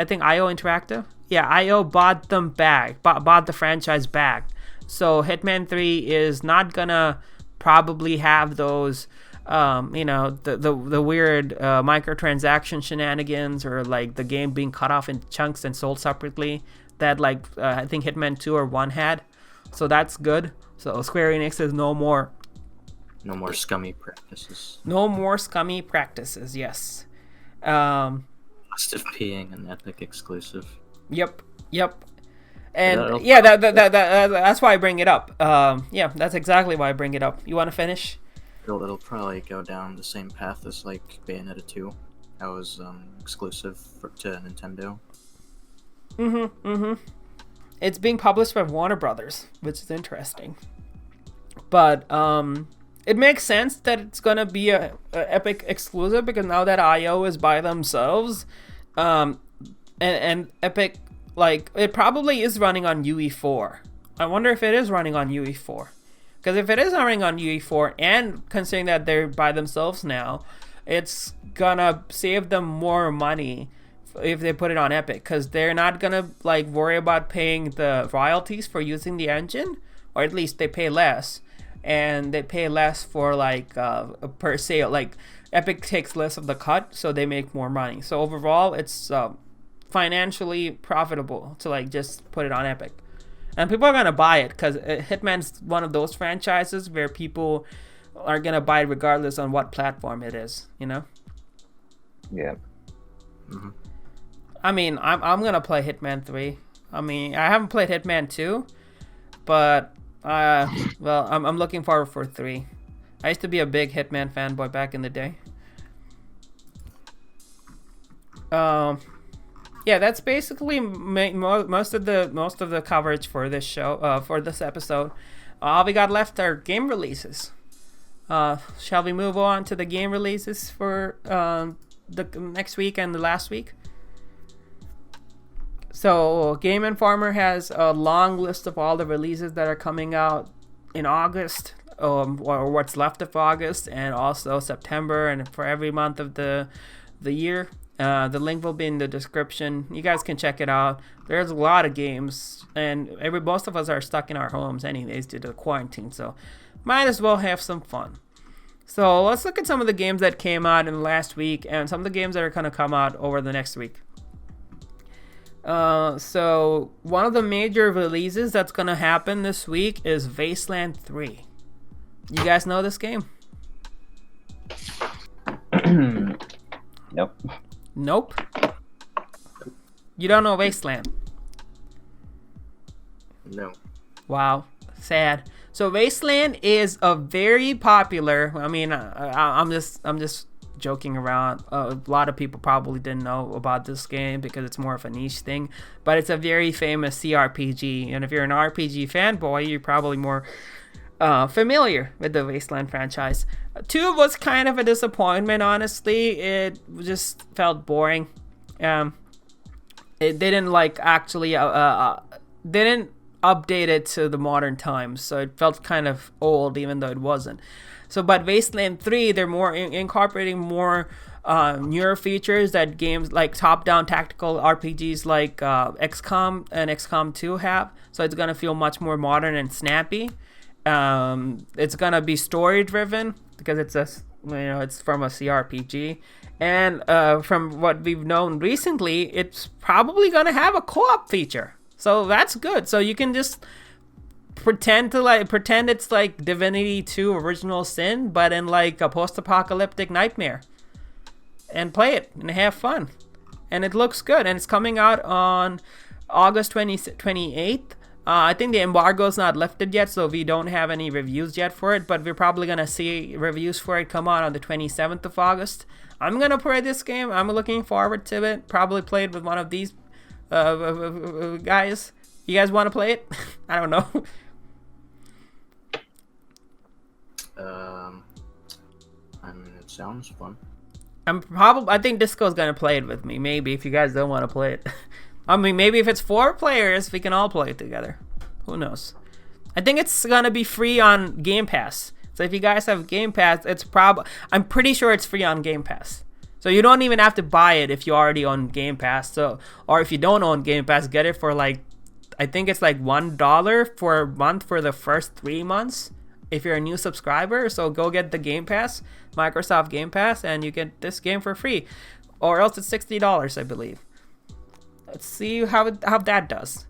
S1: think IO Interactive. Yeah, IO bought them back. Bought the franchise back. So Hitman 3 is not gonna probably have those, the weird microtransaction shenanigans, or like the game being cut off in chunks and sold separately that I think Hitman 2 or 1 had. So that's good. So Square Enix says no more
S2: scummy practices.
S1: No more scummy practices. Yes.
S2: Must have being an Epic exclusive.
S1: Yep. And yeah, that's why I bring it up. Yeah, that's exactly why I bring it up. You want to finish?
S2: It'll probably go down the same path as like Bayonetta 2. That was exclusive to Nintendo.
S1: it's being published by Warner Brothers, which is interesting. But it makes sense that it's gonna be a Epic exclusive, because now that IO is by themselves, and Epic, like, it probably is running on UE4. I wonder if it is running on UE4. Because if it is running on UE4, and considering that they're by themselves now, it's gonna save them more money if they put it on Epic, because they're not gonna like worry about paying the royalties for using the engine, or at least they pay less, and they pay less for like per sale. Like Epic takes less of the cut, so they make more money. So overall, it's financially profitable to like just put it on Epic, and people are gonna buy it because Hitman's one of those franchises where people are gonna buy it regardless on what platform it is. You know?
S3: Yeah.
S2: Mm-hmm.
S1: I mean, I'm gonna play Hitman 3. I mean, I haven't played Hitman 2, but well, I'm looking forward for 3. I used to be a big Hitman fanboy back in the day. Yeah, that's basically most of the coverage for this show, for this episode. All we got left are game releases. Shall we move on to the game releases for the next week and the last week? So Game Informer has a long list of all the releases that are coming out in August, or what's left of August, and also September, and for every month of the year. The link will be in the description. You guys can check it out. There's a lot of games, and most of us are stuck in our homes anyways due to quarantine, so might as well have some fun. So let's look at some of the games that came out in the last week, and some of the games that are going to come out over the next week. So one of the major releases that's gonna happen this week is Wasteland 3. You guys know this game?
S3: Nope.
S1: Nope. You don't know Wasteland?
S2: No.
S1: Wow, sad. So Wasteland is a very popular. I mean, I'm just joking around. A lot of people probably didn't know about this game because it's more of a niche thing, but it's a very famous CRPG, and if you're an RPG fanboy, you're probably more familiar with the Wasteland franchise. 2 was kind of a disappointment, honestly. It just felt boring. It didn't like actually didn't update it to the modern times, so it felt kind of old even though it wasn't. So, but Wasteland 3, they're more incorporating more newer features that games like top-down tactical RPGs like XCOM and XCOM 2 have. So it's gonna feel much more modern and snappy. It's gonna be story-driven because it's from a CRPG, and from what we've known recently, it's probably gonna have a co-op feature. So that's good. So you can just pretend it's like Divinity 2 Original Sin, but in like a post-apocalyptic nightmare, and play it and have fun. And it looks good, and it's coming out on August 28th. I think the embargo's not lifted yet, so we don't have any reviews yet for it, but we're probably gonna see reviews for it come out on the 27th of August. I'm gonna play this game. I'm looking forward to it. Probably play it with one of these guys. You guys want to play it? I don't know.
S2: I mean, it sounds fun.
S1: I think Disco's gonna play it with me. Maybe if you guys don't want to play it. I mean, maybe if it's 4 players, we can all play it together. Who knows? I think it's gonna be free on Game Pass. So if you guys have Game Pass, I'm pretty sure it's free on Game Pass. So you don't even have to buy it if you already own Game Pass. So, or if you don't own Game Pass, get it for like, I think it's like $1 for a month for the first 3 months if you're a new subscriber. So go get the Game Pass, Microsoft Game Pass, and you get this game for free. Or else it's $60, I believe. Let's see how that does.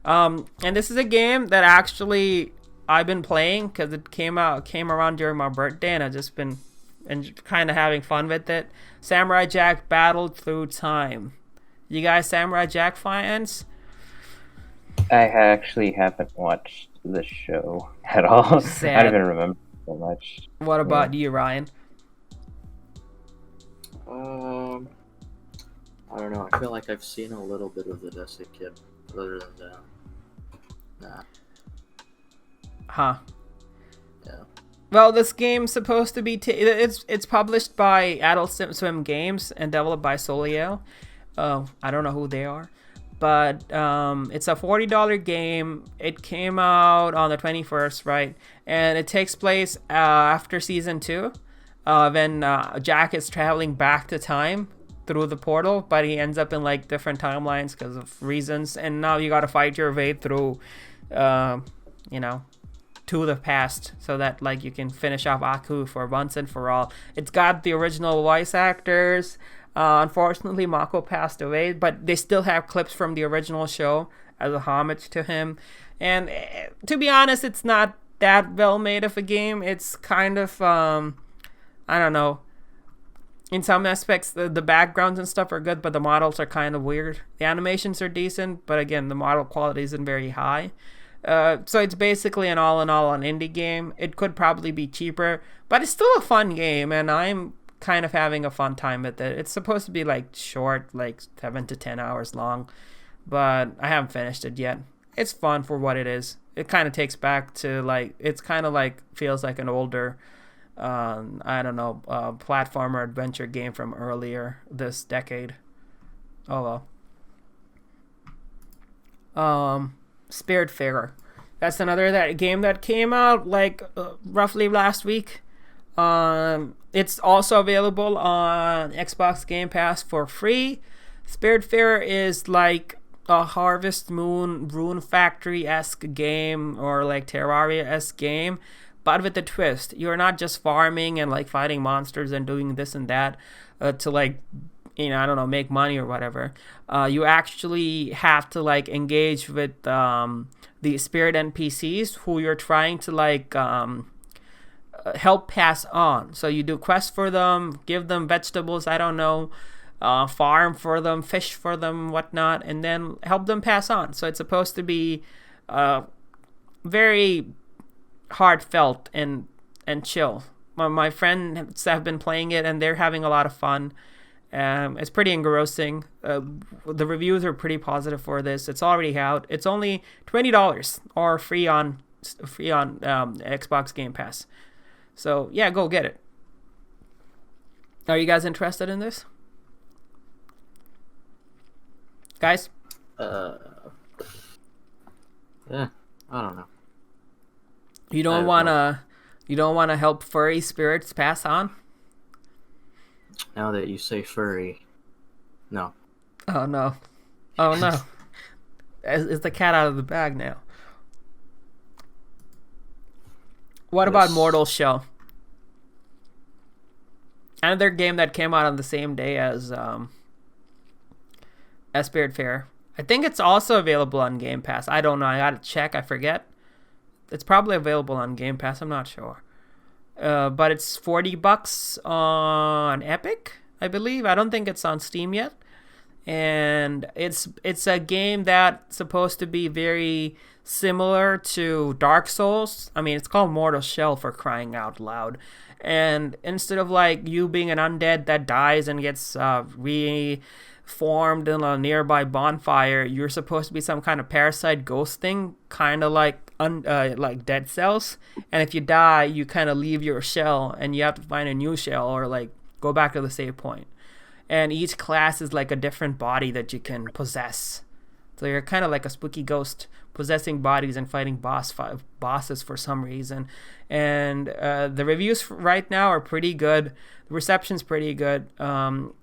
S1: And this is a game that actually I've been playing because it came around during my birthday, and I've just been kind of having fun with it. Samurai Jack Battle Through Time. You guys Samurai Jack fans?
S3: I actually haven't watched the show at all.
S1: Sad.
S3: I don't even remember so much.
S1: What about you, Ryan?
S2: I don't know. I feel like I've seen a little bit of it as a kid. Other than that, Nah.
S1: Huh.
S2: Yeah.
S1: Well, this game's supposed to be it's published by Adult Swim Games and developed by Soliel. I don't know who they are, but it's a $40 game. It came out on the 21st, right? And it takes place after season 2, when Jack is traveling back to time through the portal, but he ends up in like different timelines because of reasons, and now you got to fight your way through, to the past so that like you can finish off Aku for once and for all. It's got the original voice actors. Unfortunately, Mako passed away, but they still have clips from the original show as a homage to him. And to be honest, it's not that well made of a game. It's kind of, I don't know. In some aspects, the backgrounds and stuff are good, but the models are kind of weird. The animations are decent, but again, the model quality isn't very high. So it's basically an all-in-all an indie game. It could probably be cheaper, but it's still a fun game, and I'm kind of having a fun time with it. It's supposed to be like short, like 7 to 10 hours long, but I haven't finished it yet. It's fun for what it is. It kind of takes back to like, it's kind of like feels like an older, platformer adventure game from earlier this decade. Oh well. Spiritfarer. That's another game that came out like roughly last week. It's also available on Xbox Game Pass for free. Spiritfarer is like a Harvest Moon Rune Factory-esque game, or like Terraria-esque game, but with a twist. You're not just farming and like fighting monsters and doing this and that to like, make money or whatever. You actually have to like engage with the spirit NPCs who you're trying to like help pass on. So you do quests for them, give them vegetables, farm for them, fish for them, whatnot, and then help them pass on. So it's supposed to be very heartfelt and chill. My friends have been playing it and they're having a lot of fun. It's pretty engrossing. The reviews are pretty positive for this. It's already out. It's only $20 or free on Xbox Game Pass. So yeah, go get it. Are you guys interested in this, guys?
S2: Yeah, I don't know.
S1: You don't wanna help furry spirits pass on?
S2: Now that you say furry, no.
S1: Oh no. Is the cat out of the bag now? What about Mortal Shell? Another game that came out on the same day as Spiritfarer. I think it's also available on Game Pass. I don't know. I gotta check. I forget. It's probably available on Game Pass. I'm not sure. But it's $40 on Epic, I believe. I don't think it's on Steam yet. And it's a game that's supposed to be very similar to Dark Souls. I mean, it's called Mortal Shell, for crying out loud. And instead of like you being an undead that dies and gets reformed in a nearby bonfire, you're supposed to be some kind of parasite ghost thing, kind of like Dead Cells. And if you die, you kind of leave your shell and you have to find a new shell or like go back to the save point. And each class is like a different body that you can possess. So you're kind of like a spooky ghost possessing bodies and fighting bosses for some reason. And the reviews right now are pretty good. The reception's pretty good.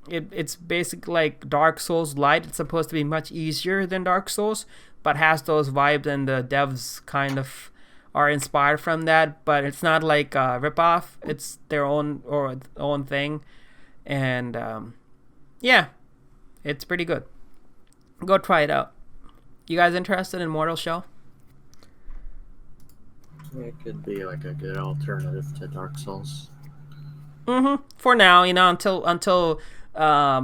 S1: It's basically like Dark Souls Light. It's supposed to be much easier than Dark Souls, but has those vibes, and the devs kind of are inspired from that. But it's not like a ripoff. It's their own thing. And yeah, it's pretty good. Go try it out. You guys interested in Mortal Shell?
S2: It could be like a good alternative to Dark Souls.
S1: For now, until a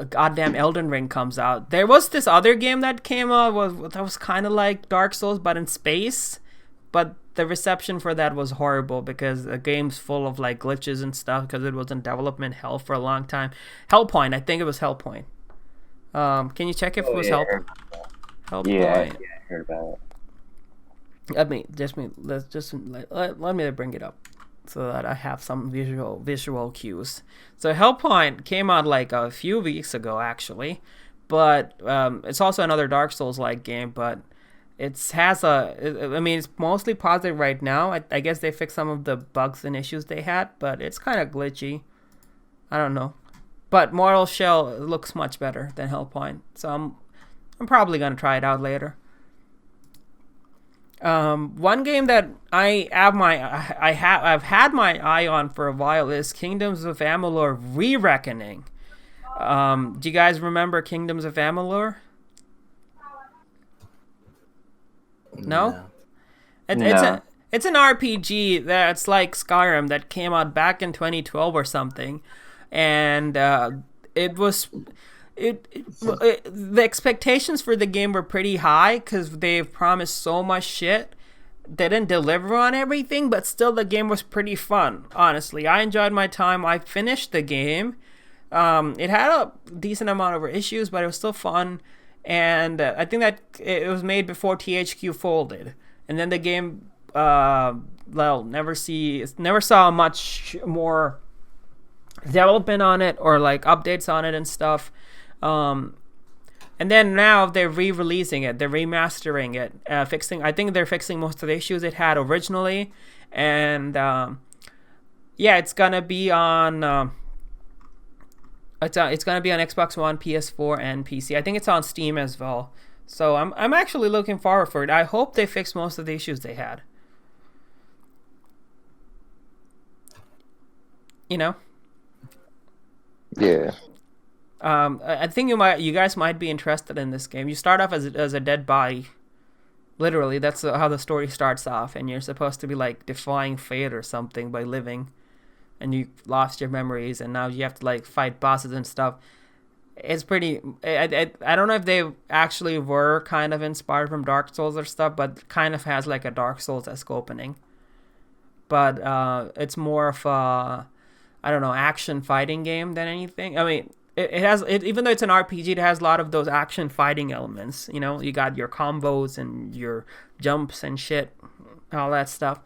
S1: goddamn Elden Ring comes out. There was this other game that came out that was kind of like Dark Souls but in space, but the reception for that was horrible because the game's full of like glitches and stuff because it was in development hell for a long time. Hellpoint, I think it was Hellpoint. Can you check if it was Hellpoint?
S3: Yeah, I heard about it.
S1: Let me bring it up so that I have some visual cues. So Hellpoint came out like a few weeks ago, actually, but it's also another Dark Souls-like game, but it's mostly positive right now. I guess they fixed some of the bugs and issues they had, but it's kind of glitchy. I don't know. But Mortal Shell looks much better than Hellpoint, so I'm probably gonna try it out later. One game that I've had my eye on for a while is Kingdoms of Amalur: Re-Reckoning. Do you guys remember Kingdoms of Amalur? No?
S3: No.
S1: It's an RPG that's like Skyrim that came out back in 2012 or something, and the expectations for the game were pretty high because they've promised so much shit. They didn't deliver on everything, but still the game was pretty fun. Honestly, I enjoyed my time. I finished the game. It had a decent amount of issues, but it was still fun. And I think that it was made before THQ folded, and then the game never saw much more development on it or like updates on it and stuff. And then now they're re-releasing it, they're remastering it, I think they're fixing most of the issues it had originally, and it's gonna be on it's gonna be on Xbox One, PS4, and PC. I think it's on Steam as well. So I'm actually looking forward for it. I hope they fix most of the issues they had. You know?
S3: Yeah.
S1: I think you guys might be interested in this game. You start off as a dead body. Literally, that's how the story starts off, and you're supposed to be like defying fate or something by living, and you lost your memories, and now you have to like fight bosses and stuff. It's pretty. I don't know if they actually were kind of inspired from Dark Souls or stuff, but kind of has like a Dark Souls-esque opening. But it's more of a, I don't know, action fighting game than anything. I mean, it has even though it's an RPG, it has a lot of those action fighting elements. You know, you got your combos and your jumps and shit, all that stuff.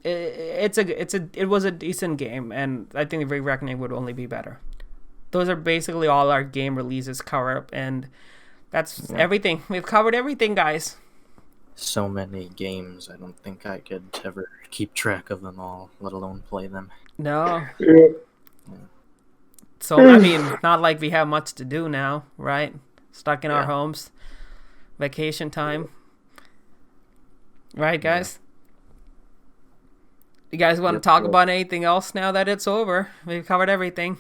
S1: It was a decent game, and I think the Re-Reckoning would only be better. Those are basically all our game releases covered up, and that's everything. We've covered everything, guys.
S2: So many games, I don't think I could ever keep track of them all, let alone play them.
S1: No. So, I mean, not like we have much to do now, right? Stuck in our homes. Vacation time. Right, guys? You guys want to talk about anything else now that it's over? We've covered everything.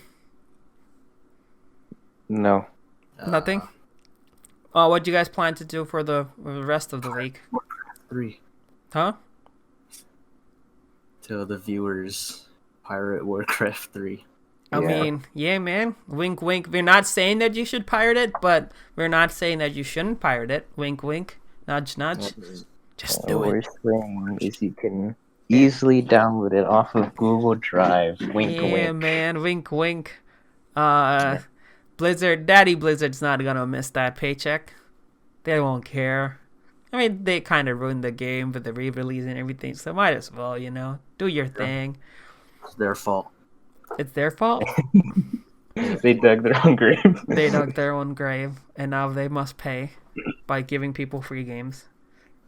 S3: No.
S1: Nothing? Oh, what do you guys plan to do for the rest of the week?
S2: Warcraft 3.
S1: Huh?
S2: To the viewers, pirate Warcraft 3.
S1: I mean, yeah, man. Wink, wink. We're not saying that you should pirate it, but we're not saying that you shouldn't pirate it. Wink, wink. Nudge, nudge. Just do it.
S3: What we're saying is you can easily download it off of Google Drive. Wink, wink.
S1: Yeah, man. Wink, wink. Blizzard, Daddy Blizzard's not gonna miss that paycheck. They won't care. I mean, they kind of ruined the game with the re-release and everything, so might as well, you know, do your thing.
S2: It's their fault.
S1: It's their fault.
S3: They dug their own grave.
S1: They dug their own grave, and now they must pay by giving people free games.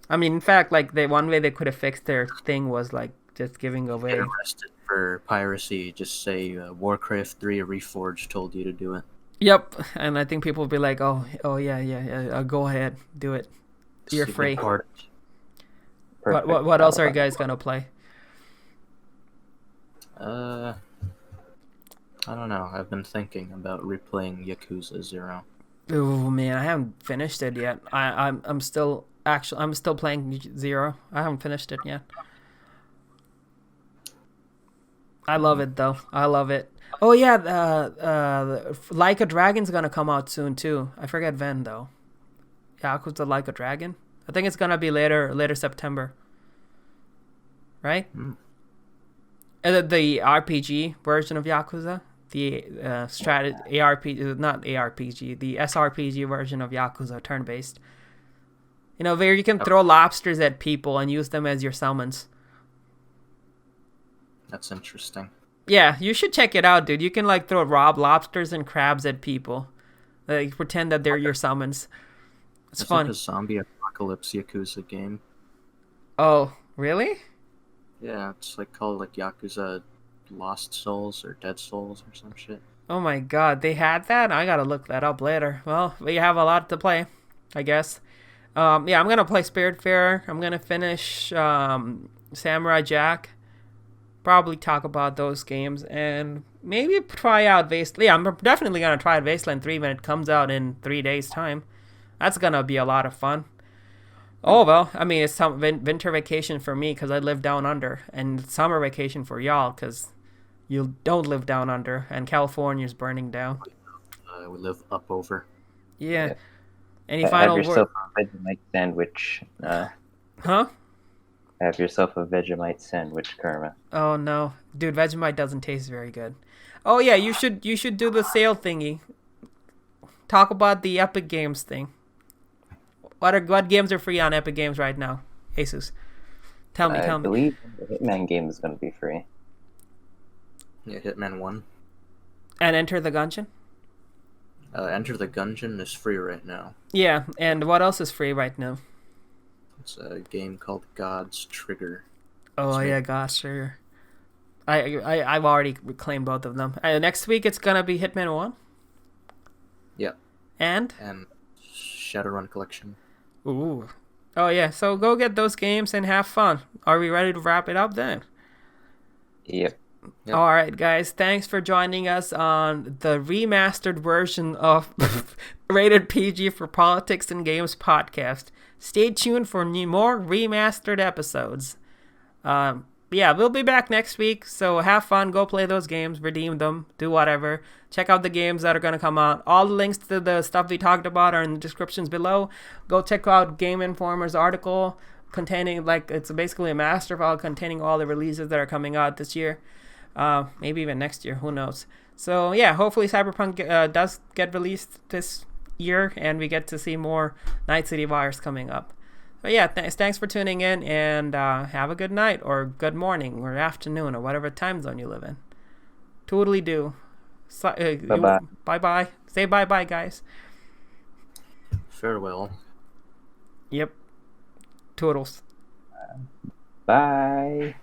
S1: I mean, in fact, like one way they could have fixed their thing was like just giving away.
S2: Get arrested for piracy. Just say Warcraft 3 Reforged told you to do it.
S1: Yep, and I think people will be like, oh yeah, go ahead, do it. You're free. What else are you guys gonna play?
S2: I don't know. I've been thinking about replaying Yakuza 0.
S1: Oh man, I haven't finished it yet. I'm still playing 0. I haven't finished it yet. I love it though. I love it. Oh yeah, Like a Dragon's gonna come out soon too. I forget when though. Yakuza Like a Dragon. I think it's gonna be later September. Right? The RPG version of Yakuza, the the SRPG version of Yakuza, turn-based. You know, where you can throw lobsters at people and use them as your summons.
S2: That's interesting.
S1: Yeah, you should check it out, dude. You can like throw lobsters and crabs at people. Like pretend that they're your summons. It's fun.
S2: Like a zombie apocalypse Yakuza game.
S1: Oh, really?
S2: Yeah, it's like called like Yakuza Lost Souls or Dead Souls or some shit.
S1: Oh my god, they had that? I gotta look that up later. Well, we have a lot to play, I guess. Yeah, I'm gonna play Spiritfarer. I'm gonna finish Samurai Jack. Probably talk about those games and maybe try out Wasteland. Yeah, I'm definitely gonna try Wasteland 3 when it comes out in 3 days' time. That's gonna be a lot of fun. Oh well, I mean it's some winter vacation for me because I live down under, and summer vacation for y'all because you don't live down under, and California's burning down.
S2: We live up over.
S1: Yeah. Any final
S3: Have
S1: word?
S3: yourself a Vegemite sandwich.
S1: Huh?
S3: Have yourself a Vegemite sandwich, Kerma.
S1: Oh no, dude, Vegemite doesn't taste very good. Oh yeah, you should do the sale thingy. Talk about the Epic Games thing. What games are free on Epic Games right now? Jesus, tell me.
S3: I believe the Hitman game is going to be free.
S2: Yeah, Hitman 1.
S1: And Enter the Gungeon.
S2: Enter the Gungeon is free right now.
S1: Yeah, and what else is free right now?
S2: It's a game called God's Trigger.
S1: Oh yeah, gosh, sure. I've already reclaimed both of them. Next week it's gonna be Hitman 1.
S2: Yeah.
S1: And
S2: Shadowrun Collection.
S1: Ooh. Oh yeah, so go get those games and have fun. Are we ready to wrap it up then?
S3: Yep.
S2: Yep.
S1: All right, guys. Thanks for joining us on the remastered version of Rated PG for Politics and Games podcast. Stay tuned for more remastered episodes. Yeah, we'll be back next week, so have fun. Go play those games, redeem them, do whatever. Check out the games that are going to come out. All the links to the stuff we talked about are in the descriptions below. Go check out Game Informer's article containing, like, it's basically a master file containing all the releases that are coming out this year. Maybe even next year, who knows. So yeah, hopefully Cyberpunk does get released this year and we get to see more Night City Wires coming up. But yeah, thanks for tuning in, and have a good night or good morning or afternoon or whatever time zone you live in. Toodly do.
S3: Bye-bye.
S1: Bye-bye. Say bye-bye, guys.
S2: Farewell.
S1: Yep. Toodles.
S3: Bye.